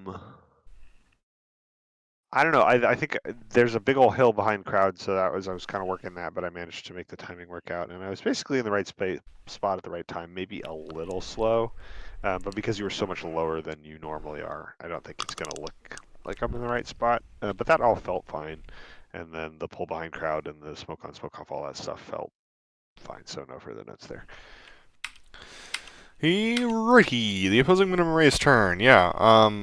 don't know. I think there's a big old hill behind crowd, so I was kind of working that, but I managed to make the timing work out, and I was basically in the right spot at the right time. Maybe a little slow, but because you were so much lower than you normally are, I don't think it's gonna look like I'm in the right spot. But that all felt fine, and then the pull behind crowd and the smoke on, smoke off, all that stuff felt fine. So no further notes there. Righty, the opposing minimum race turn, yeah.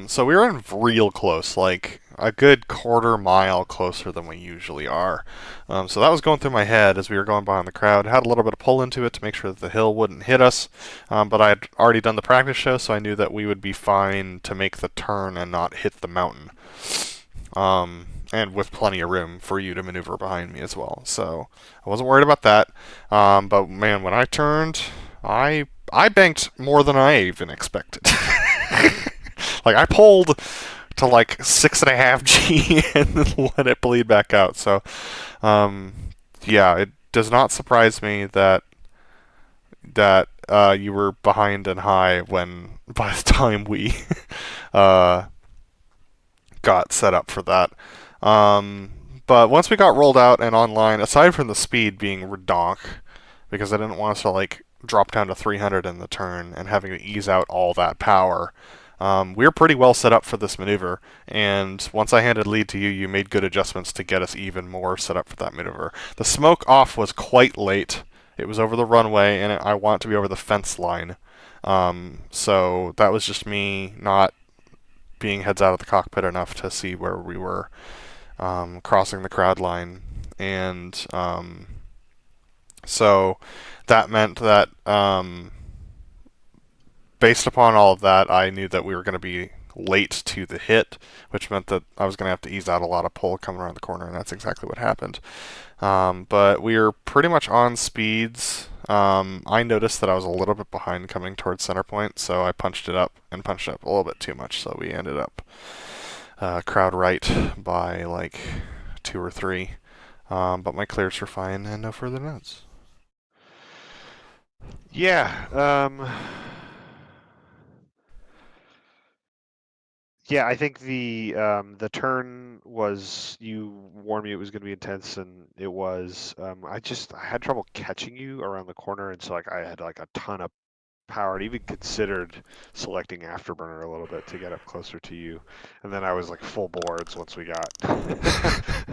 So we were in real close, like a good quarter mile closer than we usually are. So that was going through my head as we were going behind the crowd. Had a little bit of pull into it to make sure that the hill wouldn't hit us, but I had already done the practice show, so I knew that we would be fine to make the turn and not hit the mountain. And with plenty of room for you to maneuver behind me as well. So I wasn't worried about that. But man, when I turned, I banked more than I even expected. Like I pulled to like 6.5 G and then let it bleed back out. So, yeah, it does not surprise me that you were behind and high when by the time we got set up for that. But once we got rolled out and online, aside from the speed being redonk, because I didn't want us to like drop down to 300 in the turn and having to ease out all that power, we were pretty well set up for this maneuver. And once I handed lead to you, you made good adjustments to get us even more set up for that maneuver. The smoke off was quite late. It was over the runway, and I want to be over the fence line. So that was just me not being heads out of the cockpit enough to see where we were crossing the crowd line. And so that meant that based upon all of that, I knew that we were going to be late to the hit, which meant that I was going to have to ease out a lot of pull coming around the corner, and that's exactly what happened. But we were pretty much on speeds I noticed that I was a little bit behind coming towards center point, so I punched it up and punched it up a little bit too much, so we ended up crowd right by like 2 or 3. But my clears were fine and no further notes. Yeah. Yeah, I think the turn was, you warned me it was going to be intense, and it was. I had trouble catching you around the corner, and so like I had like a ton of power. I even considered selecting afterburner a little bit to get up closer to you, and then I was like full boards once we got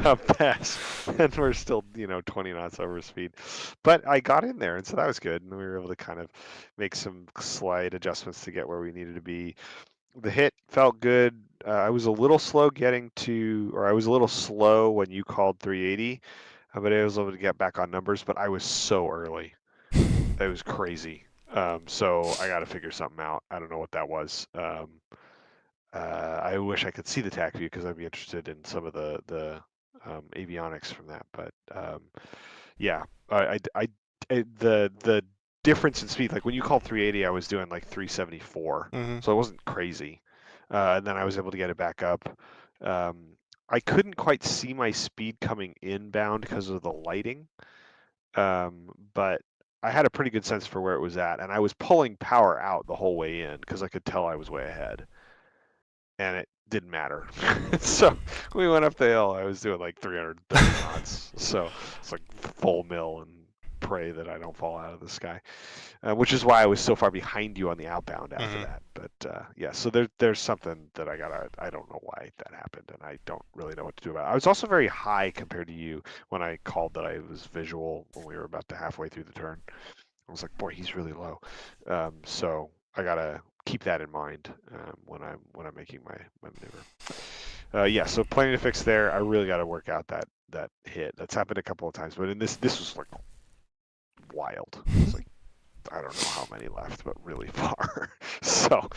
up past, and we're still 20 knots over speed. But I got in there, and so that was good, and we were able to kind of make some slight adjustments to get where we needed to be. The hit felt good. I was a little slow I was a little slow when you called 380, but I was able to get back on numbers. But I was so early. It was crazy. So I got to figure something out. I don't know what that was. I wish I could see the TAC view because I'd be interested in some of the avionics from that. But yeah, the difference in speed, like when you called 380, I was doing like 374, so it wasn't crazy. And then I was able to get it back up. I couldn't quite see my speed coming inbound because of the lighting, but I had a pretty good sense for where it was at, and I was pulling power out the whole way in because I could tell I was way ahead, and it didn't matter. So we went up the hill. I was doing like 330 knots, so it's like full mill and pray that I don't fall out of the sky, which is why I was so far behind you on the outbound after that. But yeah, so there's something that I don't know why that happened, and I don't really know what to do about it. I was also very high compared to you when I called that I was visual when we were about to halfway through the turn. I was like, boy, he's really low. So I gotta keep that in mind when I'm making my maneuver. Yeah, so planning to fix there. I really got to work out that hit. That's happened a couple of times, but in this was like wild. It's like I don't know how many left, but really far. So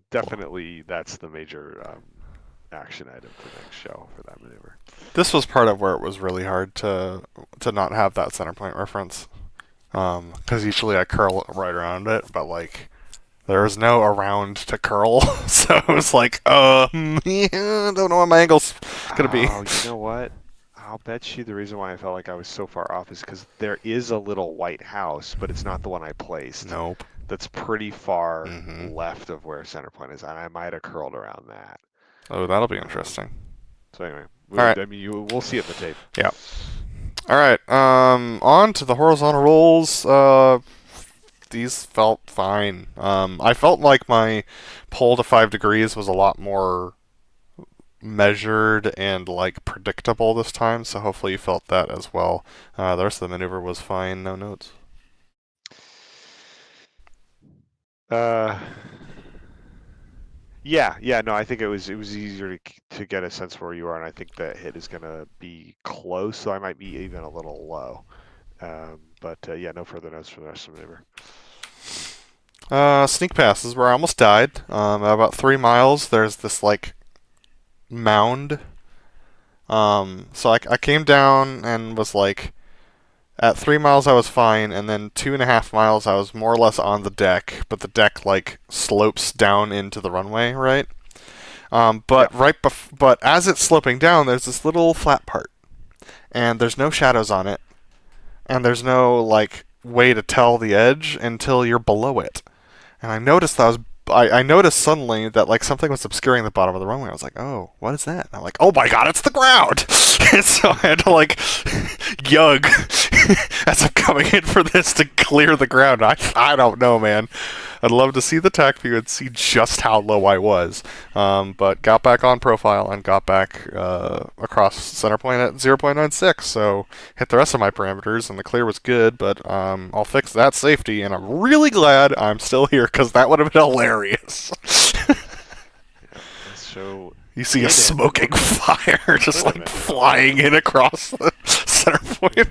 definitely that's the major action item for next show for that maneuver. This was part of where it was really hard to not have that center point reference, because usually I curl right around it, but like there was no around to curl, so it was like, yeah, I don't know what my angle's gonna be. Oh, you know what? I'll bet you the reason why I felt like I was so far off is because there is a little white house, but it's not the one I placed. Nope. That's pretty far left of where center point is, and I might have curled around that. Oh, that'll be interesting. So anyway, All right. I mean, we'll see it in the tape. Yeah. All right. On to the horizontal rolls. These felt fine. I felt like my pull to 5 degrees was a lot more measured and like predictable this time, so hopefully you felt that as well. The rest of the maneuver was fine, no notes. Yeah, no, I think it was easier to get a sense for where you are, and I think that hit is gonna be close, so I might be even a little low. But yeah, no further notes for the rest of the maneuver. Sneak pass is where I almost died. At about 3 miles, there's this like mound. So I came down and was like, at 3 miles I was fine, and then 2.5 miles I was more or less on the deck, but the deck like slopes down into the runway, right? But but as it's sloping down, there's this little flat part, and there's no shadows on it, and there's no like way to tell the edge until you're below it. And I noticed that I noticed suddenly that like something was obscuring the bottom of the runway. I was like, oh, what is that? And I'm like, oh my god, it's the ground! And so I had to like yug as I'm coming in for this to clear the ground. I don't know, man. I'd love to see the TAC view and see just how low I was. But got back on profile and got back across center point at 0.96. So hit the rest of my parameters and the clear was good, but I'll fix that safety, and I'm really glad I'm still here because that would have been hilarious. So you see a smoking fire just like flying in across the center point.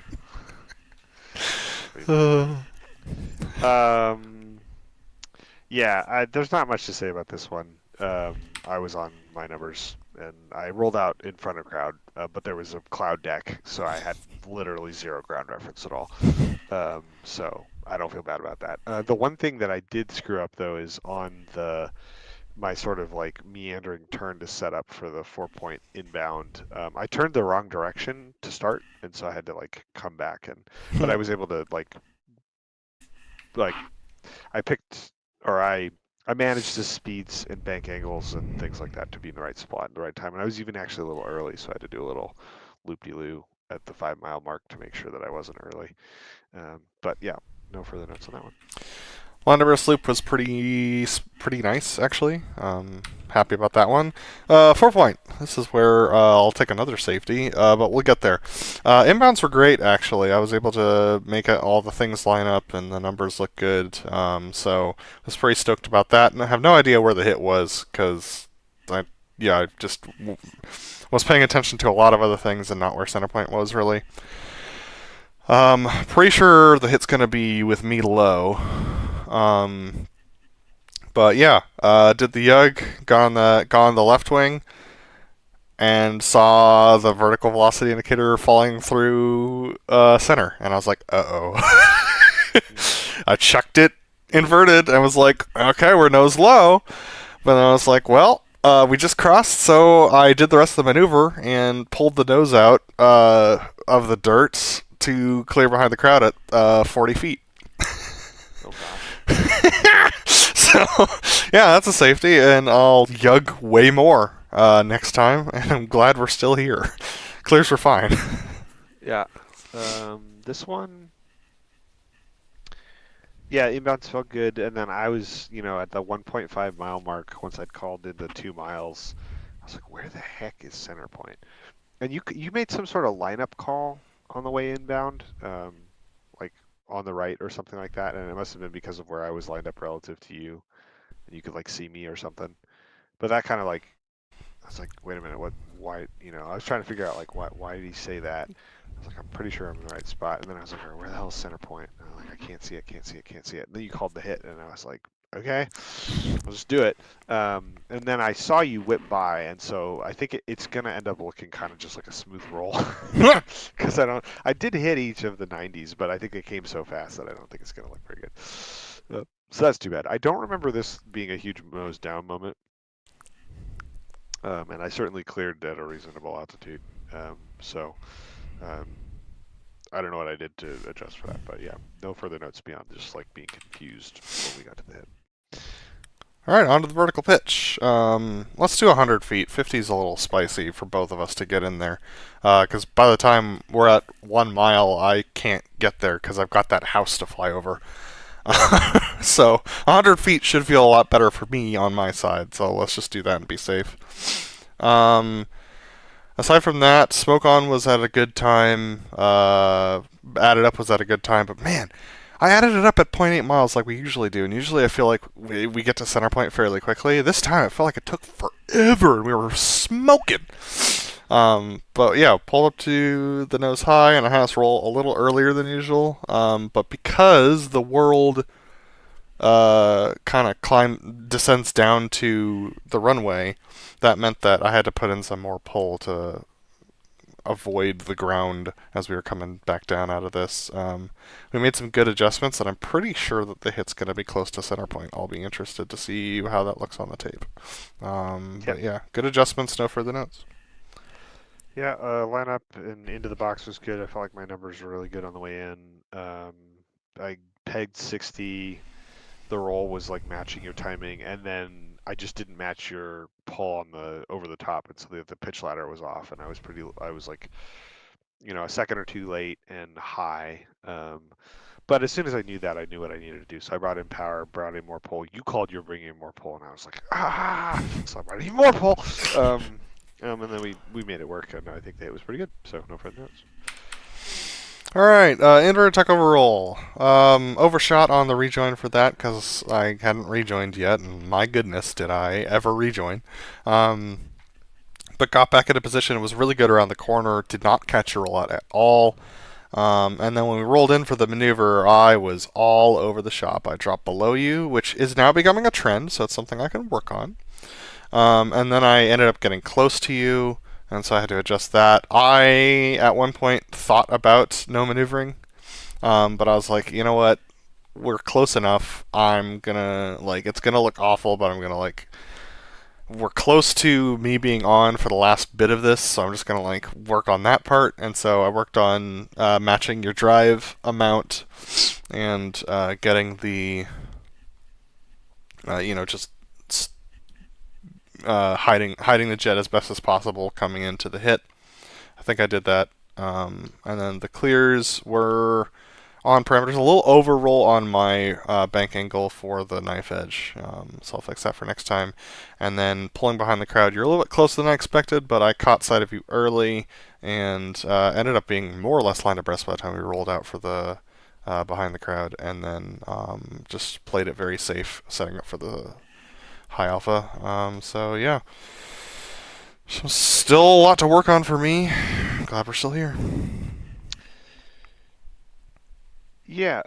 Yeah, there's not much to say about this one. I was on my numbers and I rolled out in front of crowd, but there was a cloud deck, so I had literally zero ground reference at all. So I don't feel bad about that. The one thing that I did screw up though is on my sort of like meandering turn to set up for the 4-point inbound. I turned the wrong direction to start, and so I had to like come back, but I was able to like I picked or I managed the speeds and bank angles and things like that to be in the right spot at the right time. And I was even actually a little early, so I had to do a little loop-de-loo at the 5-mile mark to make sure that I wasn't early. But yeah, no further notes on that one. Wanderous Loop was pretty nice, actually. Happy about that one. 4-point. This is where I'll take another safety, but we'll get there. Inbounds were great, actually. I was able to make all the things line up, and the numbers look good. So I was pretty stoked about that, and I have no idea where the hit was, because I just was paying attention to a lot of other things and not where center point was, really. Pretty sure the hit's going to be with me low. But yeah, did the Yug, got on the left wing, and saw the vertical velocity indicator falling through center, and I was like, uh-oh. I chucked it inverted and was like, okay, we're nose low. But then I was like, well, we just crossed, so I did the rest of the maneuver and pulled the nose out of the dirt to clear behind the crowd at 40 feet. Oh gosh. So, yeah, that's a safety, and I'll Yug way more next time, and I'm glad we're still here. Clears were fine. Yeah. This one, yeah, inbounds felt good, and then I was, at the 1.5 mile mark, once I'd called in the 2 miles, I was like, where the heck is center point? And you made some sort of lineup call on the way inbound, like on the right or something like that, and it must have been because of where I was lined up relative to you, and you could like see me or something. But that kind of like, I was like, wait a minute, why, I was trying to figure out like why did he say that? I was like, I'm pretty sure I'm in the right spot. And then I was like, where the hell is center point? And I'm like, I can't see it. And then you called the hit, and I was like, okay, I'll just do it. And then I saw you whip by, and so I think it's gonna end up looking kind of just like a smooth roll, because I did hit each of the 90s, but I think it came so fast that I don't think it's gonna look very good. So that's too bad. I don't remember this being a huge nose down moment. And I certainly cleared at a reasonable altitude. I don't know what I did to adjust for that, but yeah, no further notes beyond just like being confused when we got to the hit. All right, on to the vertical pitch. Let's do 100 feet. 50 is a little spicy for both of us to get in there, because by the time we're at 1 mile, I can't get there because I've got that house to fly over. So 100 feet should feel a lot better for me on my side, so let's just do that and be safe. Aside from that, Smoke On was at a good time, Added Up was at a good time, but man, I added it up at 0.8 miles like we usually do, and usually I feel like we get to center point fairly quickly. This time it felt like it took forever, and we were smoking. But yeah, pulled up to the nose high, and I had us roll a little earlier than usual. But because the world kind of descends down to the runway, that meant that I had to put in some more pull to avoid the ground as we were coming back down out of this. We made some good adjustments, and I'm pretty sure that the hit's going to be close to center point. I'll be interested to see how that looks on the tape. But yeah, good adjustments, no further notes. Yeah, lineup and into the box was good. I felt like my numbers were really good on the way in. I pegged 60. The roll was like matching your timing, and then I just didn't match your pull on the over the top, and so the pitch ladder was off, and I was like, a second or two late and high. But as soon as I knew that, I knew what I needed to do. So I brought in power, brought in more pull. You called you're bringing in more pull, and I was like, so I brought in more pull. And then we made it work, and I think that it was pretty good. So no further notes. All right, inverted takeover roll. Overshot on the rejoin for that because I hadn't rejoined yet, and my goodness, did I ever rejoin. But got back into position. It was really good around the corner. Did not catch your roll out at all. And then when we rolled in for the maneuver, I was all over the shop. I dropped below you, which is now becoming a trend, so it's something I can work on. And then I ended up getting close to you, and so I had to adjust that. I, at one point, thought about no maneuvering, but I was like, you know what? We're close enough. I'm gonna, like, it's gonna look awful, but I'm gonna, like, we're close to me being on for the last bit of this, so I'm just gonna, like, work on that part. And so I worked on matching your drive amount and getting the, just hiding the jet as best as possible coming into the hit. I think I did that. And then the clears were on parameters. A little over roll on my bank angle for the knife edge. So I'll fix that for next time. And then pulling behind the crowd, you're a little bit closer than I expected, but I caught sight of you early and ended up being more or less line abreast by the time we rolled out for the behind the crowd, and then just played it very safe, setting up for the high alpha. So yeah. So still a lot to work on for me. Glad we're still here. Yeah,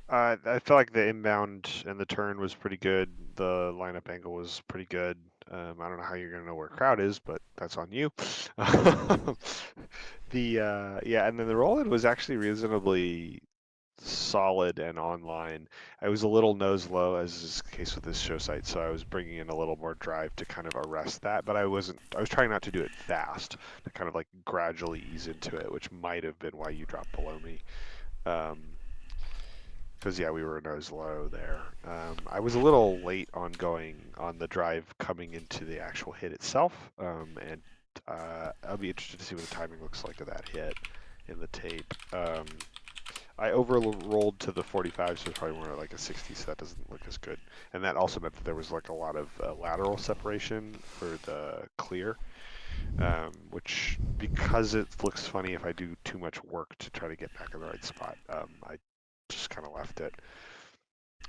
I felt like the inbound and the turn was pretty good. The lineup angle was pretty good. I don't know how you're gonna know where crowd is, but that's on you. Yeah, and then the roll-in was actually reasonably solid and online. I was a little nose low, as is the case with this show site, so I was bringing in a little more drive to kind of arrest that, but I was trying not to do it fast, to kind of like gradually ease into it, which might have been why you dropped below me. Because yeah, we were nose low there. I was a little late on going on the drive coming into the actual hit itself, and I'll be interested to see what the timing looks like of that hit in the tape. I overrolled to the 45, so it's probably more like a 60, so that doesn't look as good. And that also meant that there was like a lot of lateral separation for the clear, which, because it looks funny if I do too much work to try to get back in the right spot, I just kind of left it.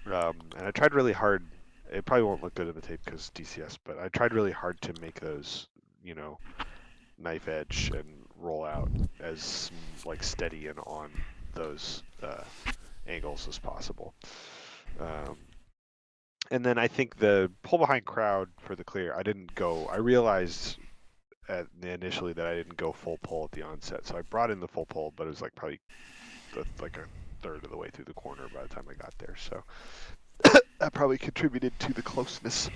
And I tried really hard. It probably won't look good in the tape because DCS, but I tried really hard to make those, knife edge and roll out as like steady and on those angles as possible. And then I think the pull behind crowd for the clear, I realized initially that I didn't go full pull at the onset. So I brought in the full pull, but it was like probably like a third of the way through the corner by the time I got there. So that probably contributed to the closeness.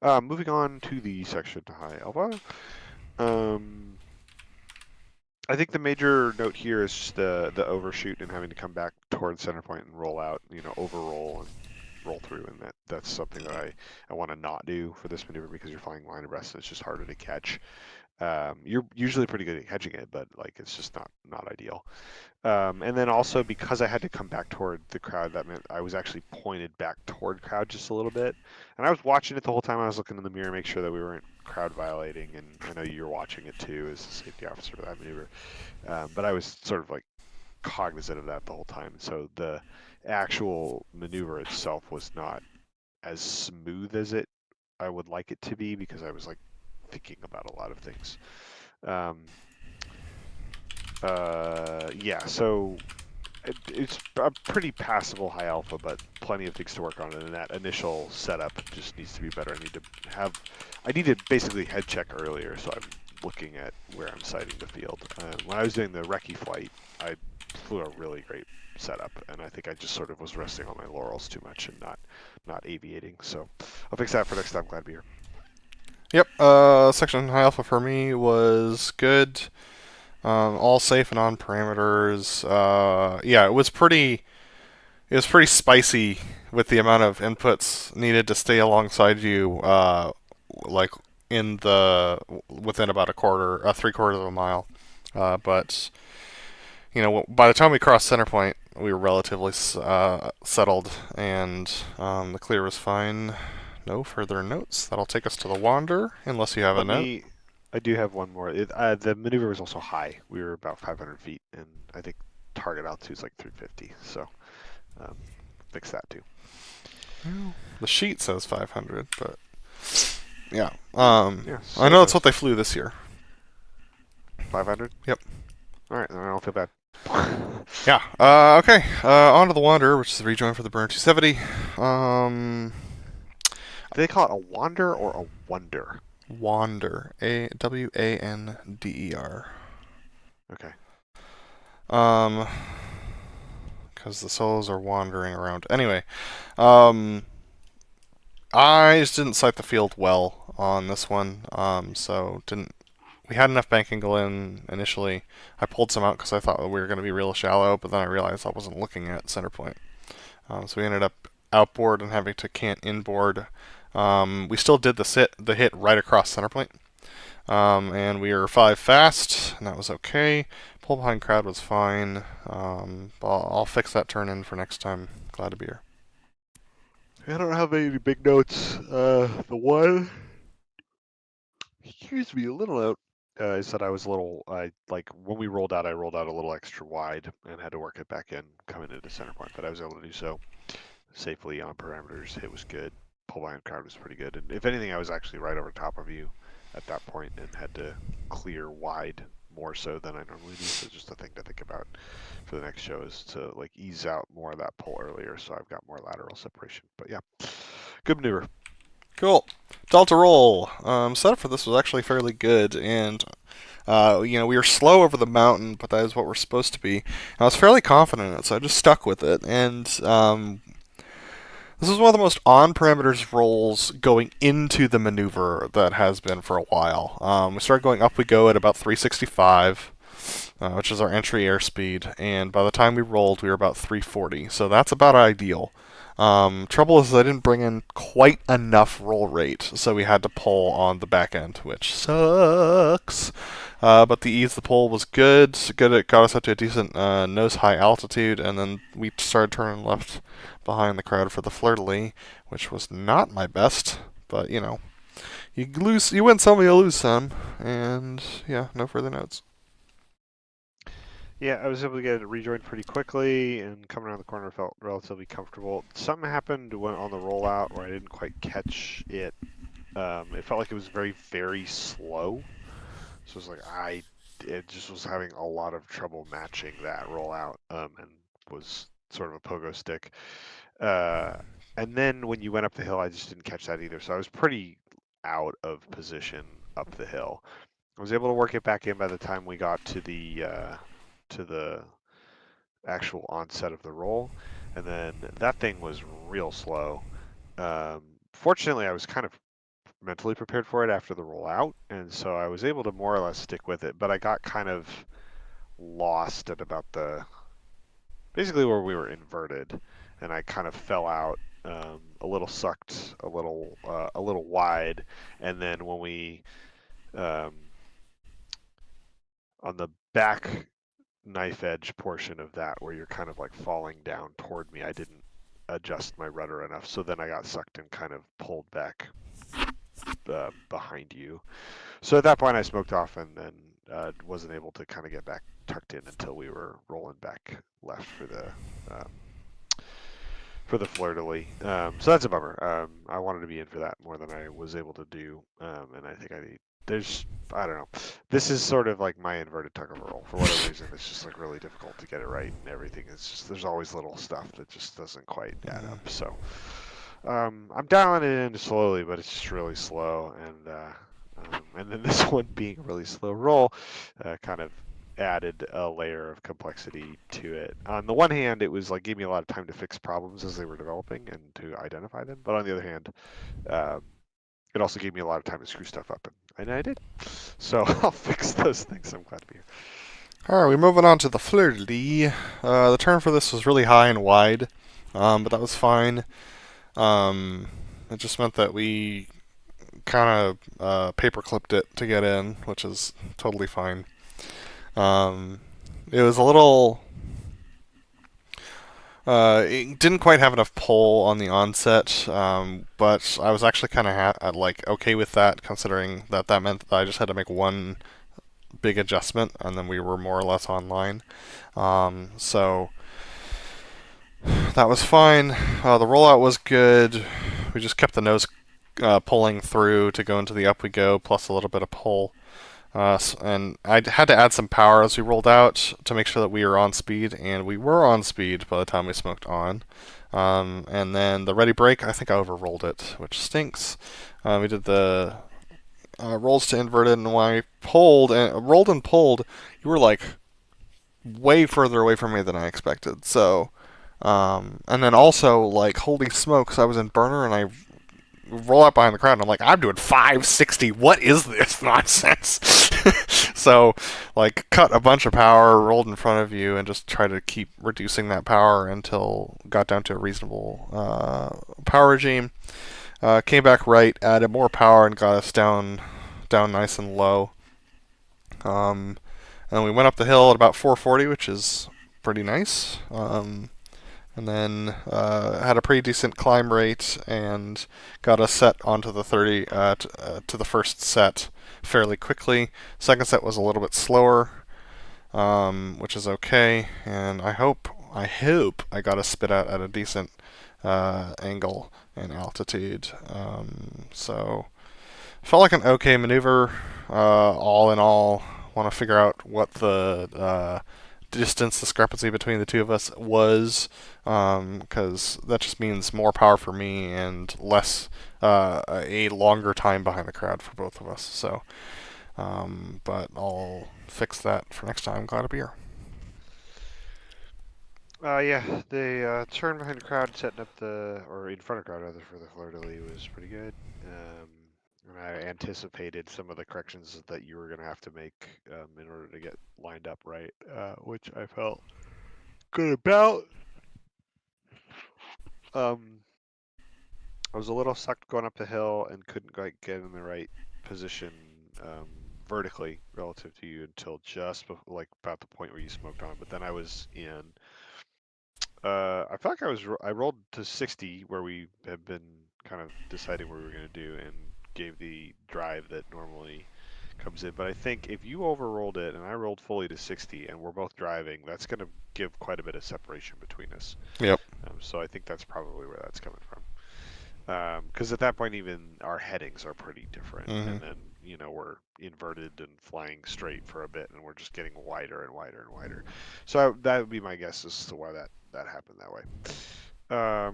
Moving on to the section to high alpha. I think the major note here is just the overshoot and having to come back towards center point and roll out, overroll and roll through, and that's something that I want to not do for this maneuver because you're flying line abreast and it's just harder to catch. You're usually pretty good at catching it, but like it's just not ideal. And then also because I had to come back toward the crowd, that meant I was actually pointed back toward crowd just a little bit. And I was watching it the whole time. I was looking in the mirror, make sure that we weren't crowd violating. And I know you're watching it too as the safety officer for that maneuver. But I was sort of like cognizant of that the whole time. So the actual maneuver itself was not as smooth as I would like it to be because I was like thinking about a lot of things. Yeah, so it's a pretty passable high alpha, but plenty of things to work on, and that initial setup just needs to be better. I need to basically head check earlier, so I'm looking at where I'm sighting the field. When I was doing the recce flight, I flew a really great setup, and I think I just sort of was resting on my laurels too much and not aviating. So I'll fix that for next time. Glad to be here. Yep, section high alpha for me was good. All safe and on parameters. Yeah, it was pretty spicy with the amount of inputs needed to stay alongside you, like within about 3/4 of a mile. But by the time we crossed center point, we were relatively settled, and the clear was fine. No further notes. That'll take us to the wander, unless you have a note. I do have one more. The maneuver was also high. We were about 500 feet, and I think target altitude is like 350. So fix that too. Well, the sheet says 500, but yeah. Yeah, so I know that's what they flew this year. 500? Yep. All right, then I don't feel bad. Yeah. Okay. On to the Wanderer, which is the rejoin for the Burn 270. they call it a wander or a wonder? Wander. Wander. Okay. Because the solos are wandering around. Anyway, I just didn't sight the field well on this one, so didn't. We had enough bank angle in initially. I pulled some out because I thought we were going to be real shallow, but then I realized I wasn't looking at center point. So we ended up outboard and having to cant inboard. We still did the hit right across center point. And we were 5 fast, and that was okay. Pull behind crowd was fine. I'll fix that turn in for next time. Glad to be here. I don't have any big notes. The one, excuse me, a little out. I said I was a little, like when we rolled out, I rolled out a little extra wide and had to work it back in coming into center point, but I was able to do so safely on parameters. Hit was good. Pull behind crowd was pretty good. And if anything, I was actually right over top of you at that point and had to clear wide more so than I normally do. So just a thing to think about for the next show is to like ease out more of that pull earlier, so I've got more lateral separation. But yeah, good maneuver. Cool. Delta roll. Setup for this was actually fairly good, and we were slow over the mountain, but that is what we're supposed to be. I was fairly confident in it, so I just stuck with it. And this is one of the most on-parameters rolls going into the maneuver that has been for a while. We started going up we go at about 365, which is our entry airspeed, and by the time we rolled, we were about 340. So that's about ideal. Trouble is I didn't bring in quite enough roll rate, so we had to pull on the back end, which sucks. But the ease of the pull was good. It got us up to a decent nose high altitude, and then we started turning left behind the crowd for the flirtily, which was not my best. But you win some, you lose some, and yeah, no further notes. Yeah, I was able to get it rejoined pretty quickly, and coming around the corner felt relatively comfortable. Something happened on the rollout where I didn't quite catch it. It felt like it was very, very slow. So it was like it just was having a lot of trouble matching that rollout, and was sort of a pogo stick. And then when you went up the hill, I just didn't catch that either. So I was pretty out of position up the hill. I was able to work it back in by the time we got to the actual onset of the roll, and then that thing was real slow. Fortunately, I was kind of mentally prepared for it after the rollout, and so I was able to more or less stick with it, but I got kind of lost at about basically where we were inverted, and I kind of fell out a little, sucked a little wide, and then when we on the back knife edge portion of that where you're kind of like falling down toward me, I didn't adjust my rudder enough, so then I got sucked and kind of pulled back behind you. So at that point I smoked off and then wasn't able to kind of get back tucked in until we were rolling back left for the flirtily. So that's a bummer. I wanted to be in for that more than I was able to do, and I think I don't know. This is sort of like my inverted tug-of roll. For whatever reason, it's just like really difficult to get it right, and everything is just, there's always little stuff that just doesn't quite add up. So I'm dialing it in slowly, but it's just really slow, and then this one being a really slow roll kind of added a layer of complexity to it. On the one hand, it was like gave me a lot of time to fix problems as they were developing and to identify them, but on the other hand, it also gave me a lot of time to screw stuff up, and I did. So I'll fix those things. I'm glad to be here. Alright, we're moving on to the flirty. The turn for this was really high and wide, but that was fine. It just meant that we kind of paper clipped it to get in, which is totally fine. It was a little... it didn't quite have enough pull on the onset, but I was actually kind of okay with that, considering that meant that I just had to make one big adjustment, and then we were more or less online. So that was fine. The rollout was good. We just kept the nose pulling through to go into the up we go, plus a little bit of pull. And I had to add some power as we rolled out to make sure that we were on speed, and we were on speed by the time we smoked on. And then the ready brake, I think I overrolled it, which stinks. We did the rolls to inverted, and when I pulled and rolled and pulled, you were like way further away from me than I expected. So, and then also like holy smokes, I was in burner and I roll out behind the crowd and I'm like, I'm doing 560. What is this nonsense? So, like, cut a bunch of power, rolled in front of you, and just try to keep reducing that power until got down to a reasonable power regime. Came back right, added more power, and got us down nice and low. And we went up the hill at about 440, which is pretty nice. And then had a pretty decent climb rate and got us set onto the 30 to the first set fairly quickly. Second set was a little bit slower, which is okay. And I hope I got us spit out at a decent angle and altitude. So felt like an okay maneuver. All in all, want to figure out what the distance discrepancy between the two of us was, because that just means more power for me and less a longer time behind the crowd for both of us. So, but I'll fix that for next time. Glad to be here. Yeah, the turn behind the crowd, setting up or in front of the crowd rather, for the fleur-de-lis was pretty good. And I anticipated some of the corrections that you were going to have to make in order to get lined up right, which I felt good about. I was a little sucked going up the hill and couldn't quite get in the right position vertically relative to you until just like about the point where you smoked on. But then I was in. I felt like I rolled to 60 where we have been kind of deciding what we were going to do and gave the drive that normally comes in. But I think if you overrolled it and I rolled fully to 60 and we're both driving, that's going to give quite a bit of separation between us. Yep. So I think that's probably where that's coming from. Because at that point, even our headings are pretty different. And then, we're inverted and flying straight for a bit, and we're just getting wider and wider and wider. So that would be my guess as to why that happened that way.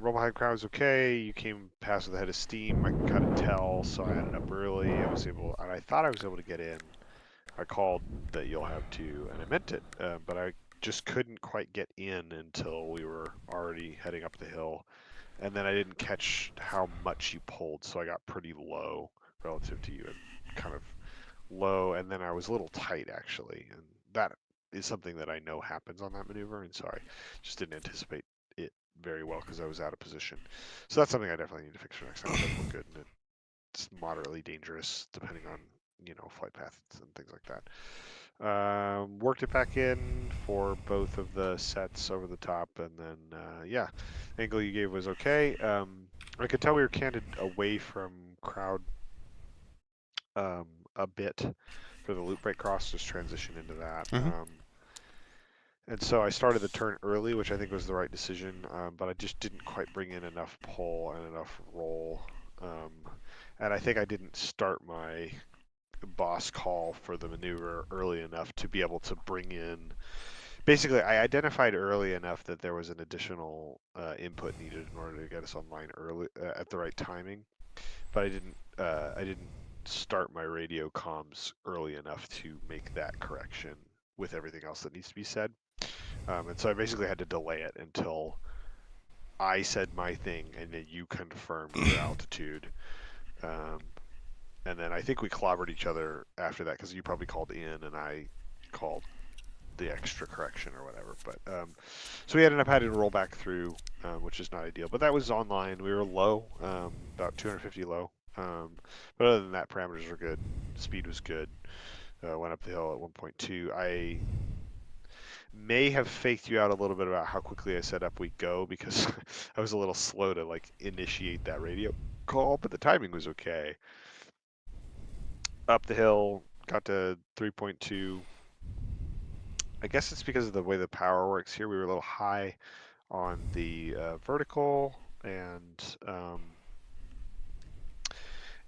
Roll behind crowd was okay. You came past with a head of steam. I could kind of tell, so I ended up early. And I thought I was able to get in. I called that you'll have to, and I meant it, but I just couldn't quite get in until we were already heading up the hill. And then I didn't catch how much you pulled, so I got pretty low relative to you, and kind of low, and then I was a little tight actually, and that is something that I know happens on that maneuver, and so I just didn't anticipate it very well because I was out of position. So that's something I definitely need to fix for next time. It doesn't look good, and it's moderately dangerous depending on flight paths and things like that. Worked it back in for both of the sets over the top, and then yeah, angle you gave was okay. I could tell we were canted away from crowd a bit for the loop break cross, just transition into that. And so I started the turn early, which I think was the right decision, but I just didn't quite bring in enough pull and enough roll. And I think I didn't start my boss call for the maneuver early enough to be able to bring in. Basically, I identified early enough that there was an additional input needed in order to get us online early at the right timing, but I didn't start my radio comms early enough to make that correction with everything else that needs to be said. And so I basically had to delay it until I said my thing and then you confirmed your altitude. And then I think we clobbered each other after that because you probably called in and I called the extra correction or whatever. But so we ended up having to roll back through, which is not ideal. But that was online. We were low, about 250 low. But other than that, parameters were good. Speed was good. Went up the hill at 1.2. I may have faked you out a little bit about how quickly I said up we go because I was a little slow to like initiate that radio call, but the timing was okay. Up the hill, got to 3.2. I guess it's because of the way the power works here. We were a little high on the vertical, and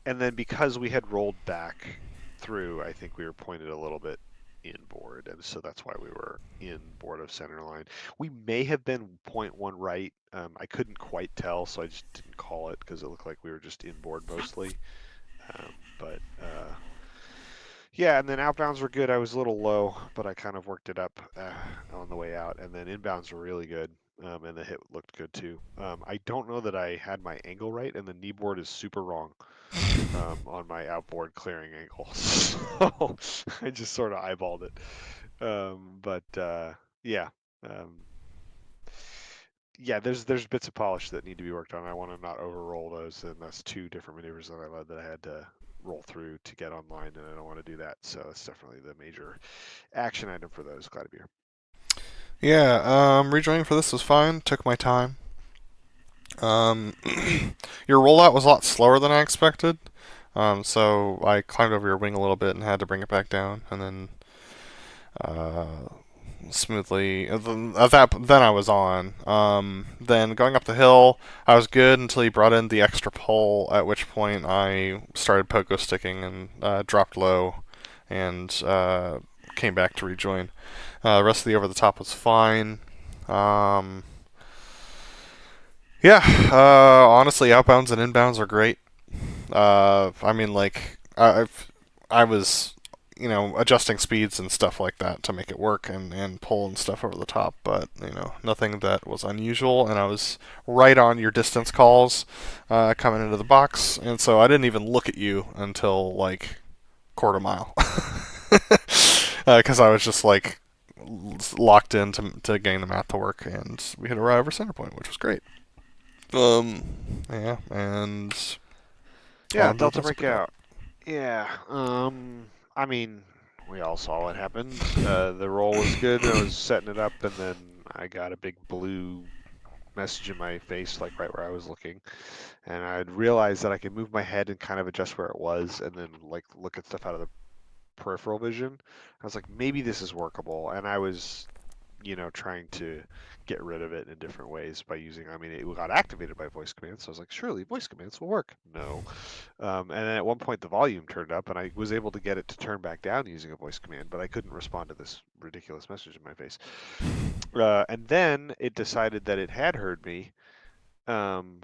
then because we had rolled back through, I think we were pointed a little bit inboard, and so that's why we were inboard of center line. We may have been 0.1 right. I couldn't quite tell, so I just didn't call it because it looked like we were just inboard mostly. But yeah, and then outbounds were good. I was a little low, but I kind of worked it up on the way out, and then inbounds were really good. And the hit looked good too. I don't know that I had my angle right, and the knee board is super wrong on my outboard clearing angle. So I just sort of eyeballed it. Yeah, yeah. There's bits of polish that need to be worked on. I want to not overroll those, and that's two different maneuvers that I led that I had to roll through to get online, and I don't want to do that. So it's definitely the major action item for those. Glad to be here. Yeah, rejoining for this was fine. Took my time. Your rollout was a lot slower than I expected. So I climbed over your wing a little bit and had to bring it back down, and then smoothly. Then I was on. Then going up the hill, I was good until you brought in the extra pole. At which point I started pogo sticking and dropped low, and came back to rejoin. The rest of the over the top was fine. Yeah, honestly, outbounds and inbounds are great. I mean, like, I was, adjusting speeds and stuff like that to make it work and pull and stuff over the top, but, nothing that was unusual, and I was right on your distance calls coming into the box, and so I didn't even look at you until, like, quarter mile. Because I was just, like, locked in to getting the math to work, and we hit a right over center point, which was great. Yeah, and Yeah, on to Delta Delta breakout. Yeah. I mean, we all saw what happened. The roll was good. I was setting it up, and then I got a big blue message in my face, like right where I was looking, and I'd realized that I could move my head and kind of adjust where it was, and then like look at stuff out of the peripheral vision. I was like, maybe this is workable, and I was, trying to get rid of it in different ways by using. I mean, it got activated by voice commands, so I was like, surely voice commands will work. No, and then at one point the volume turned up, and I was able to get it to turn back down using a voice command, but I couldn't respond to this ridiculous message in my face. And then it decided that it had heard me. And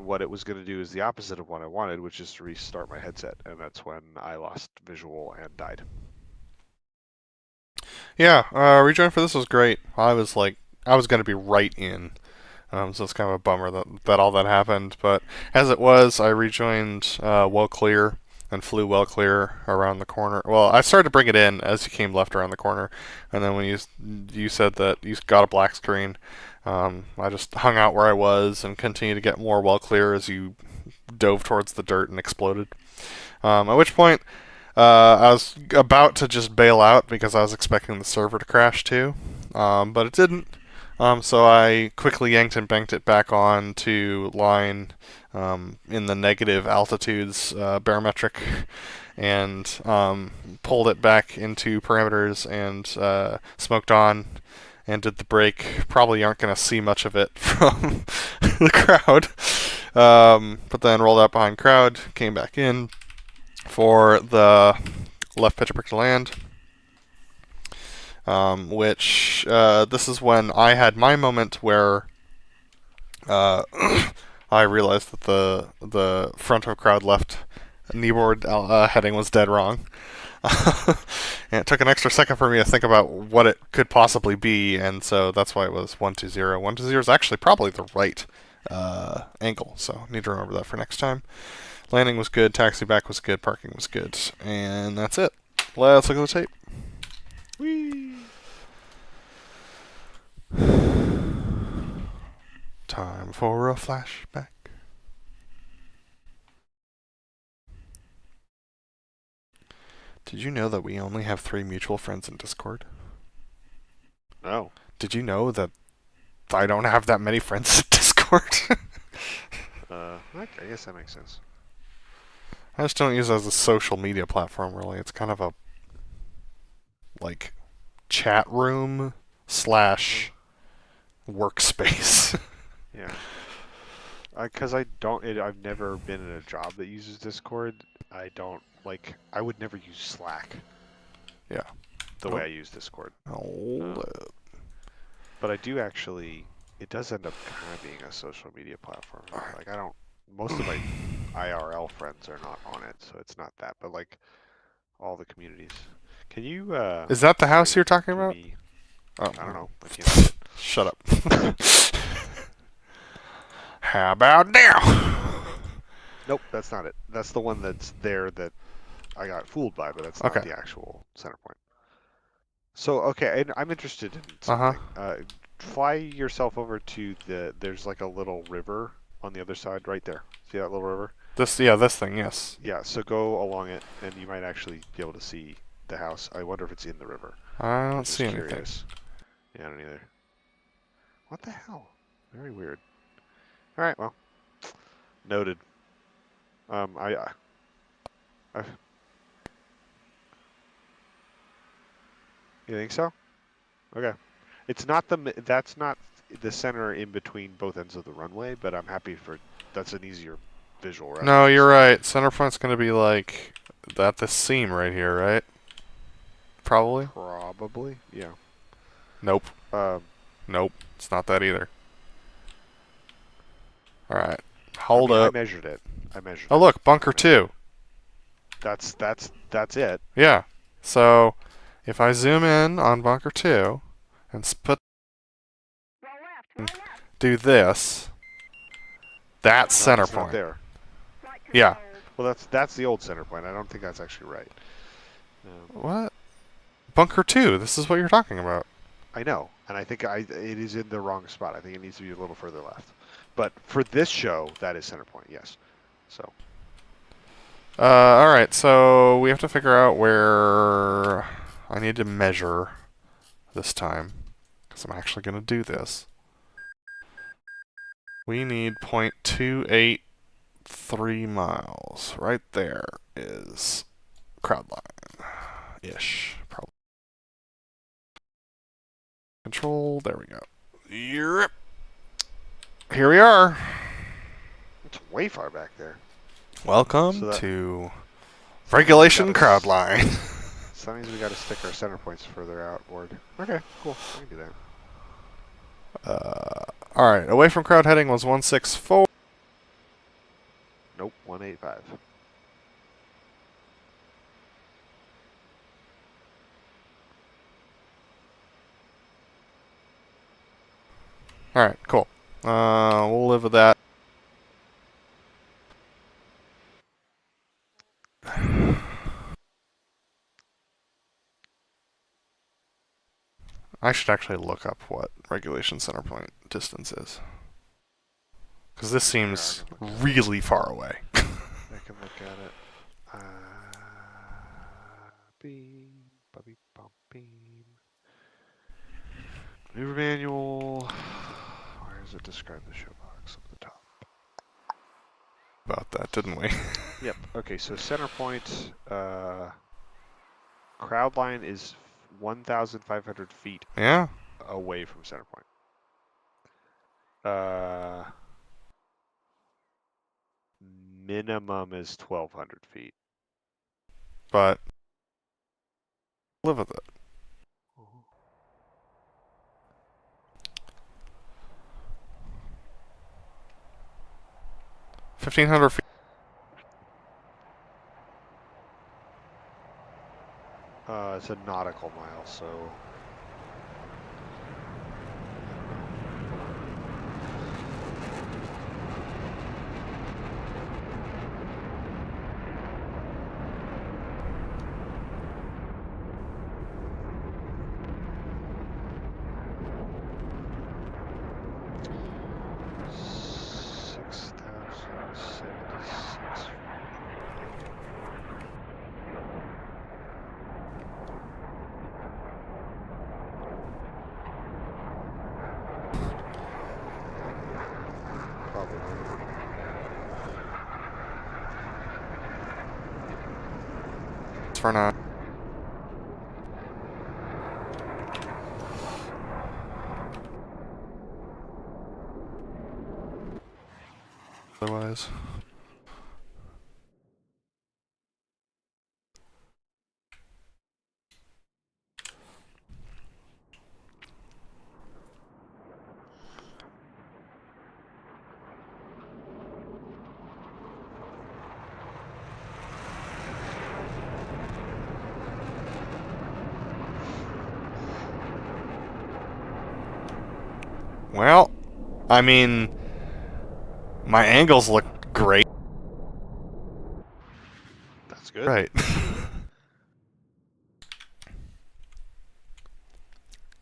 what it was going to do is the opposite of what I wanted, which is to restart my headset, and that's when I lost visual and died. Yeah, rejoin for this was great. I was going to be right in, so it's kind of a bummer that all that happened. But as it was, I rejoined well clear and flew well clear around the corner. Well, I started to bring it in as you came left around the corner, and then when you said that you got a black screen, I just hung out where I was and continued to get more well clear as you dove towards the dirt and exploded. At which point, I was about to just bail out because I was expecting the server to crash too, but it didn't. So I quickly yanked and banked it back on to line in the negative altitudes barometric, and pulled it back into parameters and smoked on and did the break. Probably aren't going to see much of it from the crowd, but then rolled out behind crowd, came back in for the left pitch to land, which this is when I had my moment where I realized that the front of crowd left kneeboard heading was dead wrong. And it took an extra second for me to think about what it could possibly be, and so that's why it was 120. 120 is actually probably the right angle, so need to remember that for next time. Landing was good, taxi back was good, parking was good, and that's it. Let's look at the tape. Whee! Time for a flashback. Did you know that we only have 3 mutual friends in Discord? No. Did you know that I don't have that many friends in Discord? I guess that makes sense. I just don't use it as a social media platform, really. It's kind of a, like, chat room / workspace. Yeah. Because I've never been in a job that uses Discord. I don't like. I would never use Slack. Yeah. The way I use Discord. Hold up. But I do actually. It does end up kind of being a social media platform. Like I don't. Most of my IRL friends are not on it, so it's not that. But like all the communities. Can you? Is that the house sorry, you're talking do about? me- Oh, I don't know. I can't see it. Shut up. How about now? Nope, that's not it. That's the one that's there that I got fooled by, but that's not Okay. the actual center point. So, okay, and I'm interested in Uh-huh. something. Fly yourself over to there's like a little river on the other side right there. See that little river? This thing, yes. Yeah, so go along it, and you might actually be able to see the house. I wonder if it's in the river. I don't I'm just see anything. curious. Yeah, I don't either. What the hell? Very weird. All right, well, noted. I You think so? Okay. It's not that's not the center in between both ends of the runway, but I'm happy for that's an easier visual reference. No, you're right. Center point's gonna be like at this seam right here, right? Probably. Probably, yeah. Nope. Um, Nope. It's not that either. All right. Hold I up. measured it. I measured Oh it. look, bunker 2. That's it. Yeah. So if I zoom in on bunker 2 and put Roll left, roll left. do this, that's No, center it's not point. there. Flight Yeah. controls. Well, that's the old center point. I don't think that's actually right. What? Bunker 2. This is what you're talking about. I know, and I think it is in the wrong spot. I think it needs to be a little further left. But for this show, that is center point. Yes. So. All right. So we have to figure out where I need to measure this time, because I'm actually going to do this. We need 0.283 miles. Right there is crowd line-ish, probably. Control. There we go. Yep. Here we are. It's way far back there. Welcome So to regulation gotta crowd line. So that means we got to stick our center points further outward. Okay, cool. I can do that. All right. Away from crowd heading was 164. Nope, 185. All right. Cool. We'll live with that. I should actually look up what regulation center point distance is, because this seems really far away. I can look at it. Beam, bubby, bump, beam. Maneuver manual. Where does it describe the show box up the top? About that, didn't we? Yep. Okay, so center point. Crowd line is 1,500 feet Yeah. away from center point. Minimum is 1,200 feet. But live with it. 1,500 feet. It's a nautical mile, so. For now. Otherwise. Well, I mean, my angles look great. That's good. Right.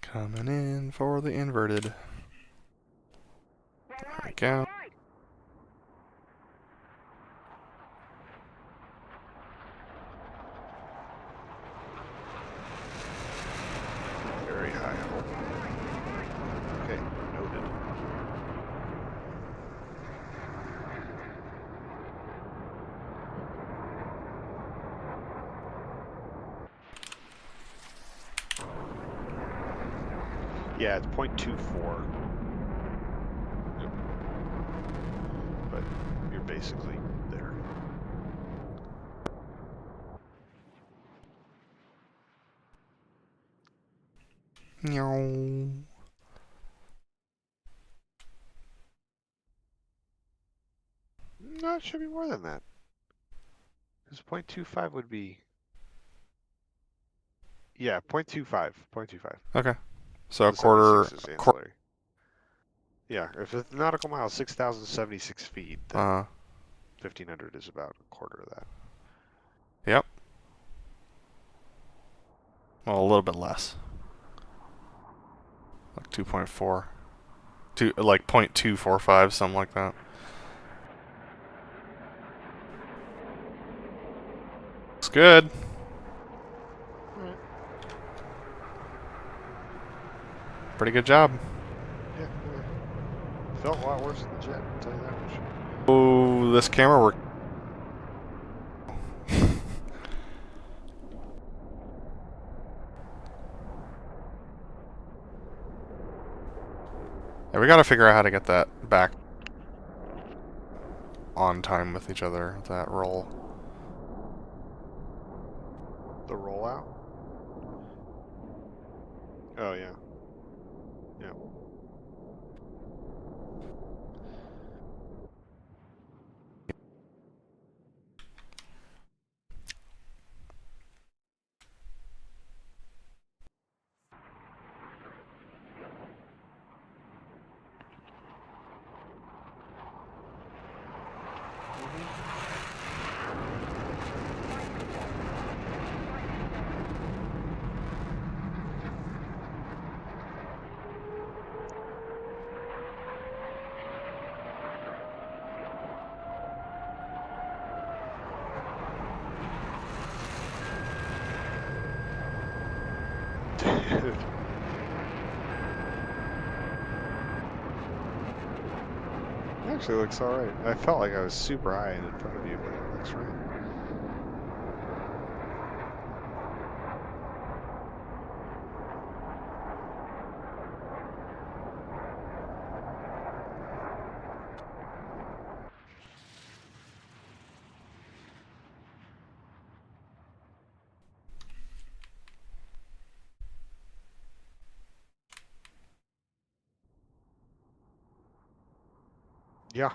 Coming in for the inverted. Roll There we right, go. roll right. Very high. Okay, noted. Yeah, it's 0.24. Yep. But you're basically there. Meow. No, it should be more than that. Because 0.25 would be... Yeah, 0.25. 0.25. Okay. So a The quarter. 76 is ancillary. Yeah, if it's nautical mile 6,076 feet, then 1,500 is about a quarter of that. Yep. Well, a little bit less. Like 2.4. Like 0.245, something like that. Looks good. Alright. Pretty good job. Yeah, felt a lot worse than the jet, I'll tell you that much. Oh, this camera work. Yeah, we gotta figure out how to get that back on time with each other, that roll. The rollout? Oh, yeah. Yeah. Dude. It actually looks alright. I felt like I was super high and in front of you, but it looks right. Yeah.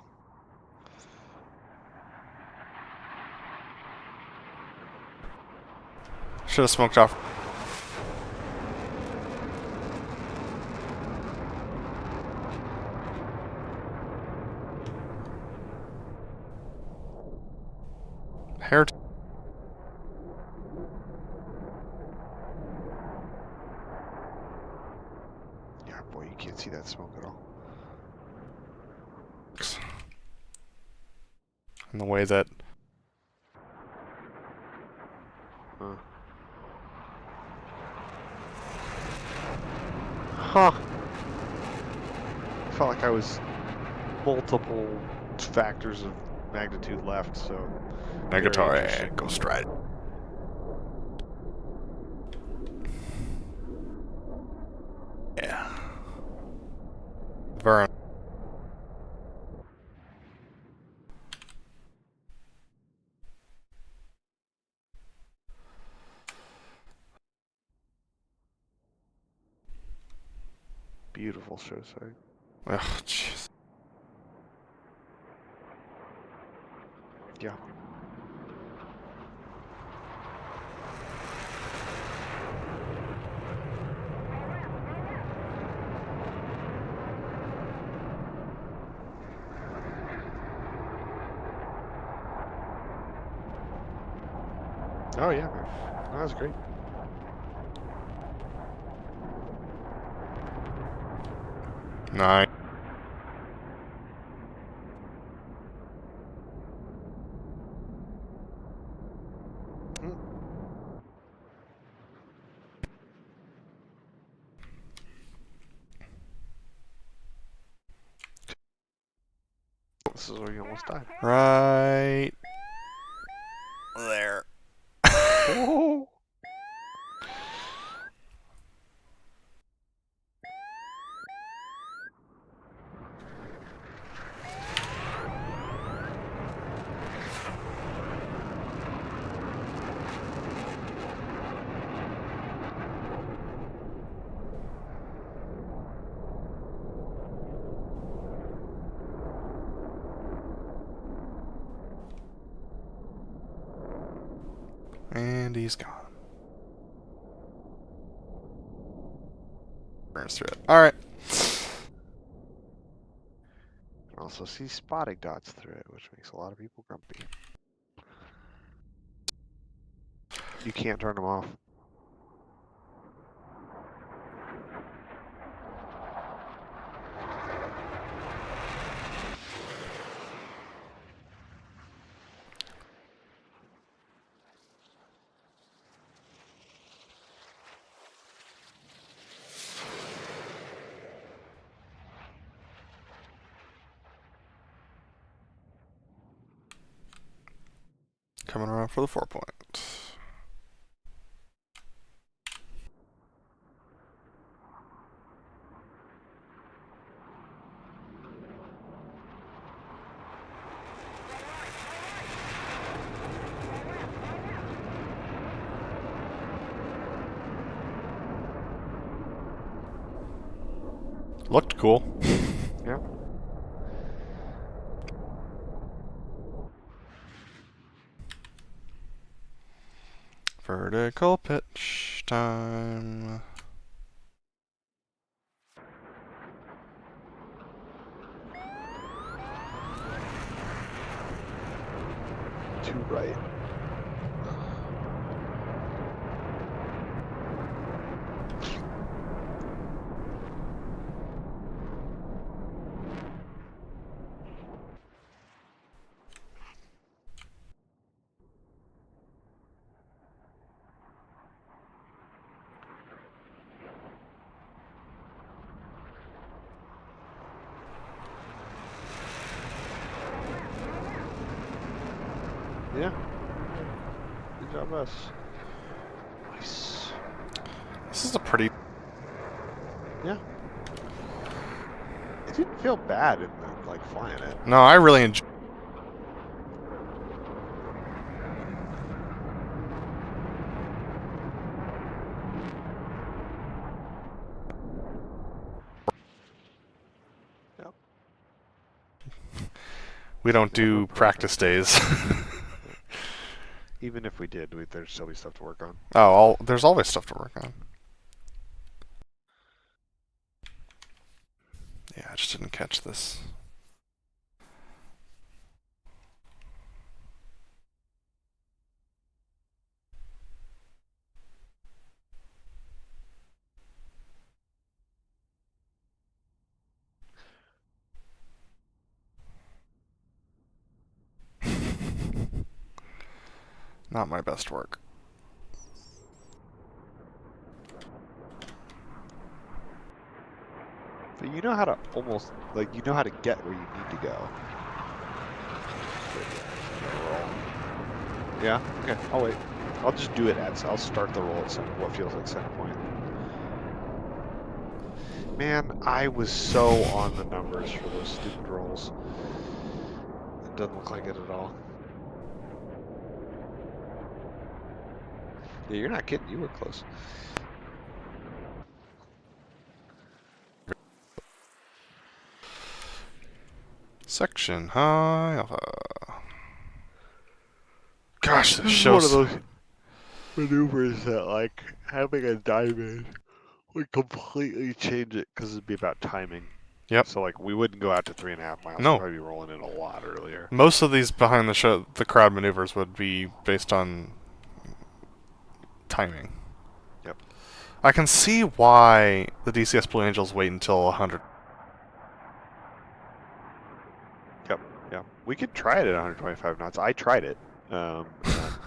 Should have smoked off. Hair. Yeah, boy, you can't see that smoke at all. In the way that. Huh. Felt like I was multiple factors of magnitude left, so very interesting. Go straight. Yeah. Vern. Beautiful show site. Ugh, jeez. Yeah. Oh yeah, man. That was great. Nice. This is where you almost died. Right there. Oh. And he's gone. Burns through it. Alright. You can also see spotting dots through it, which makes a lot of people grumpy. You can't turn them off. Coming around for the 4-point. Looked cool. Yeah. Vertical pitch time. Too right. Yeah. Good job, us. Nice. This is a pretty... Yeah. It didn't feel bad in the, like, flying it. No, I really enjoy... Yep. We don't do practice days. Even if we did, there'd still be stuff to work on. Oh, there's always stuff to work on. Yeah, I just didn't catch this. Not my best work. But you know how to almost, like, you know how to get where you need to go. Yeah? Okay, I'll wait. I'll just do it at, I'll start the roll at center, what feels like center point. Man, I was so on the numbers for those stupid rolls. It doesn't look like it at all. Yeah, you're not kidding, you were close. Section high alpha. Gosh, this This is shows... one of those maneuvers that, like, having a diamond would completely change it because it'd be about timing. Yep. So, like, we wouldn't go out to 3.5 miles. No. We'd probably be rolling in a lot earlier. Most of these behind the crowd maneuvers would be based on timing. Yep. I can see why the DCS Blue Angels wait until 100. Yep. Yeah. We could try it at 125 knots. I tried it. And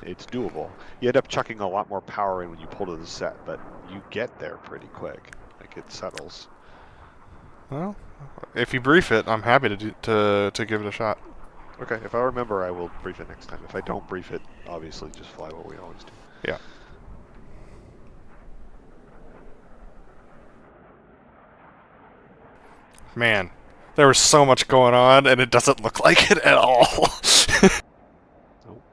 it's doable. You end up chucking a lot more power in when you pull to the set, but you get there pretty quick. Like it settles. Well, if you brief it, I'm happy to give it a shot. Okay, if I remember, I will brief it next time. If I don't brief it, obviously just fly what we always do. Yeah. Man, there was so much going on, and it doesn't look like it at all. Nope.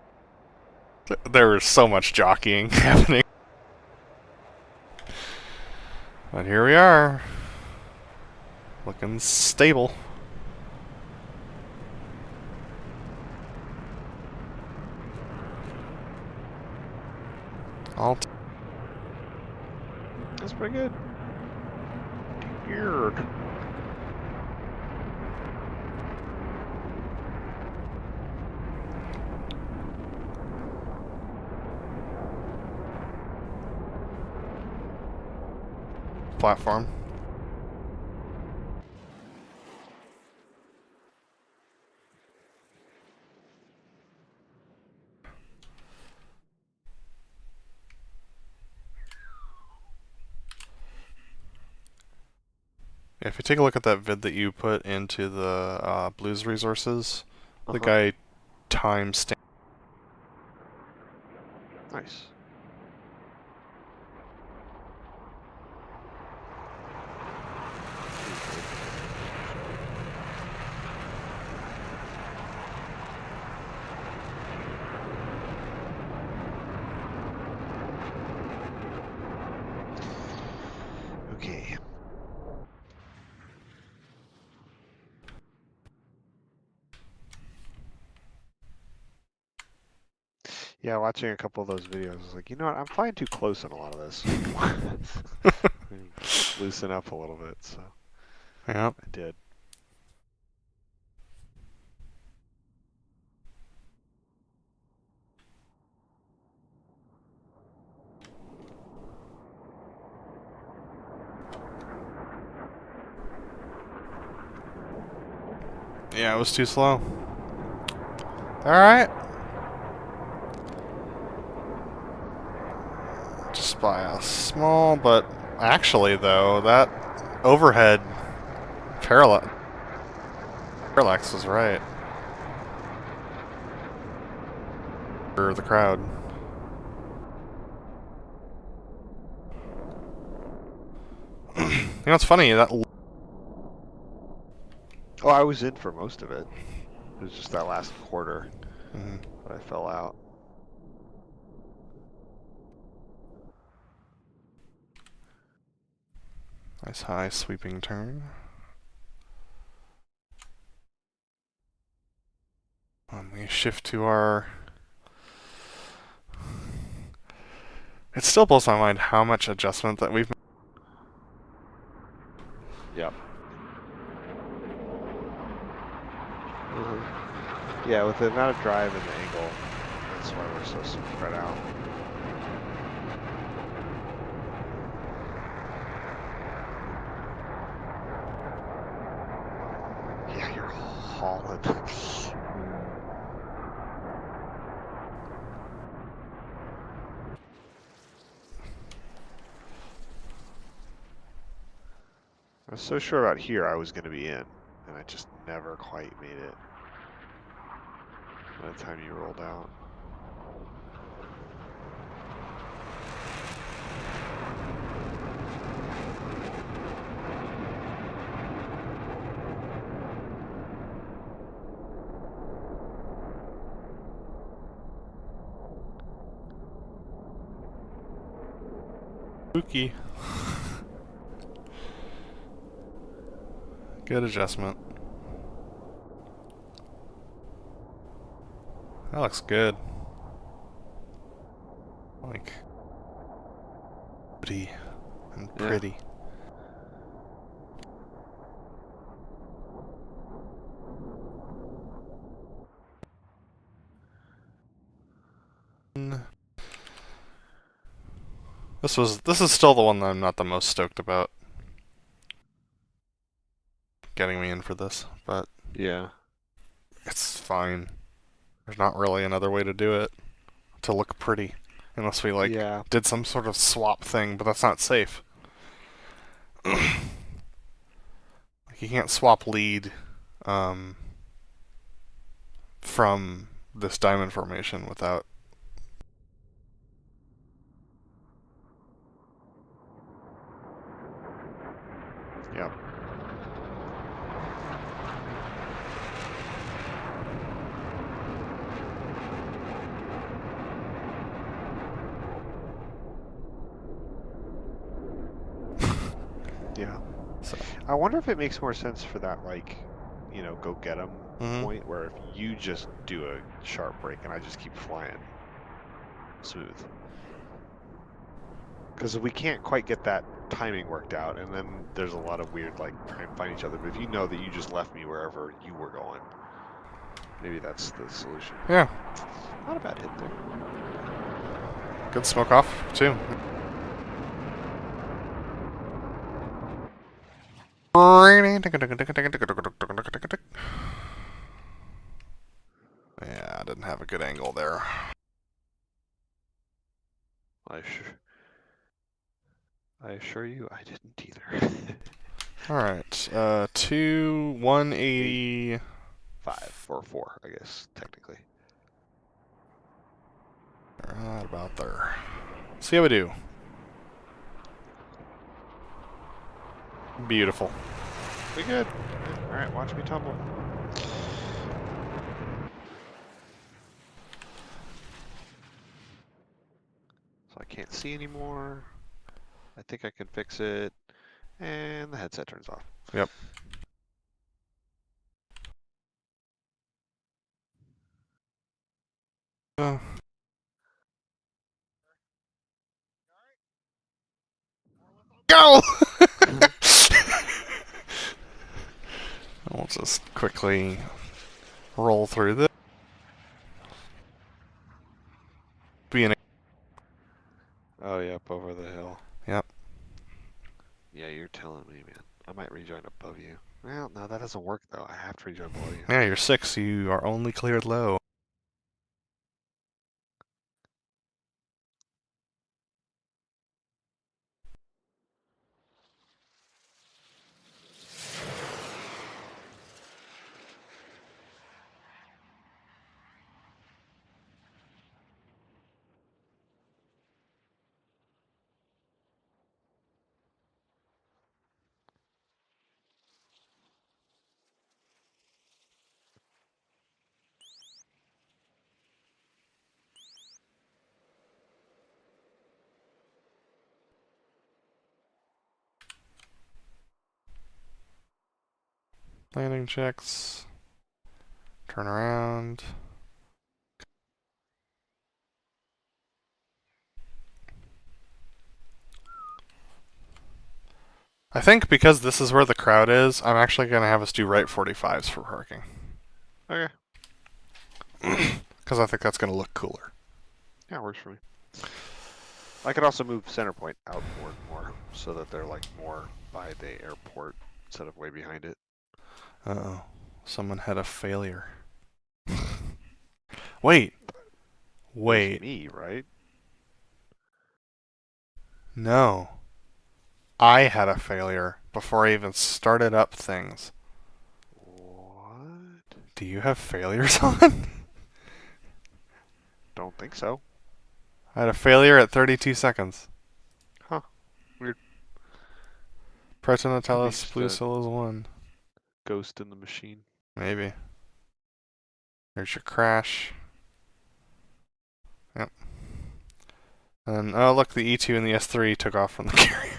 There was so much jockeying happening. But here we are. Looking stable. That's pretty good. Weird. Platform. If you take a look at that vid that you put into the Blues resources, the guy timestamp. Nice. Okay. Yeah, watching a couple of those videos, I was like, you know what? I'm flying too close in a lot of this. Loosen up a little bit, so Yep. I did. Yeah, it was too slow. Alright. Just by a small, but actually though, that overhead parallax was right. For the crowd. You know, it's funny, that Oh, I was in for most of it. It was just that last quarter Mhm. that I fell out. Nice high sweeping turn. We shift to our... It still blows my mind how much adjustment that we've made. Yep. Yeah, with the amount of drive and the angle, that's why we're so spread out. Yeah, you're hauling. I was so sure out here I was going to be in, and I just never quite made it by the time you rolled out. Spooky. Good adjustment. That looks good. Like, pretty and pretty. This is still the one that I'm not the most stoked about getting me in for this, but Yeah. it's fine. There's not really another way to do it to look pretty, unless we like Yeah. did some sort of swap thing, but that's not safe. Like, you can't swap lead from this diamond formation without. Yeah. Yeah. So. I wonder if it makes more sense for that, like, you know, go get them point, where if you just do a sharp break and I just keep flying smooth. Because we can't quite get that timing worked out, and then there's a lot of weird, like, trying to find each other. But if you know that you just left me wherever you were going, maybe that's the solution. Yeah. Not a bad hit there. Good smoke off, too. Yeah, I didn't have a good angle there. I assure you, I didn't either. Alright, 180... 5 or 4, I guess, technically. Right about there. See how we do. Beautiful. We good. Alright, watch me tumble. So I can't see anymore. I think I can fix it. And the headset turns off. Yep. Go! We'll just quickly roll through this. Oh, yep, over the hill. Yep. Yeah, you're telling me, man. I might rejoin above you. Well, no, that doesn't work, though. I have to rejoin below you. Yeah, you're 6. You are only cleared low. Landing checks. Turn around. I think because this is where the crowd is, I'm actually going to have us do right 45s for parking. Okay. Because I think that's going to look cooler. Yeah, works for me. I could also move center point outboard more, so that they're, like, more by the airport instead of way behind it. Uh-oh. Someone had a failure. Wait. Wait. It was me, right? No. I had a failure before I even started up things. What? Do you have failures on? Don't think so. I had a failure at 32 seconds. Huh. Weird. Puerto, Maybe Natales, just Blue a Solos 1. ghost in the machine. Maybe. There's your crash. Yep. And, oh look, the E2 and the S3 took off from the carrier.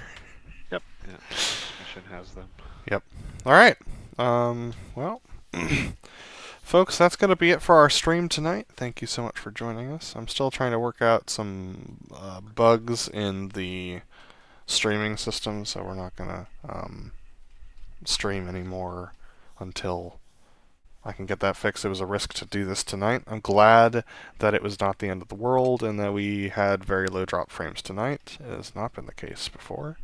Yep. Yeah. Mission has them. Yep. Alright. Well, folks, that's going to be it for our stream tonight. Thank you so much for joining us. I'm still trying to work out some bugs in the streaming system, so we're not going to stream anymore until I can get that fixed. It was a risk to do this tonight. I'm glad that it was not the end of the world and that we had very low drop frames tonight. It has not been the case before.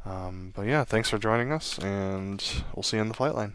But yeah, thanks for joining us, and we'll see you in the flight line.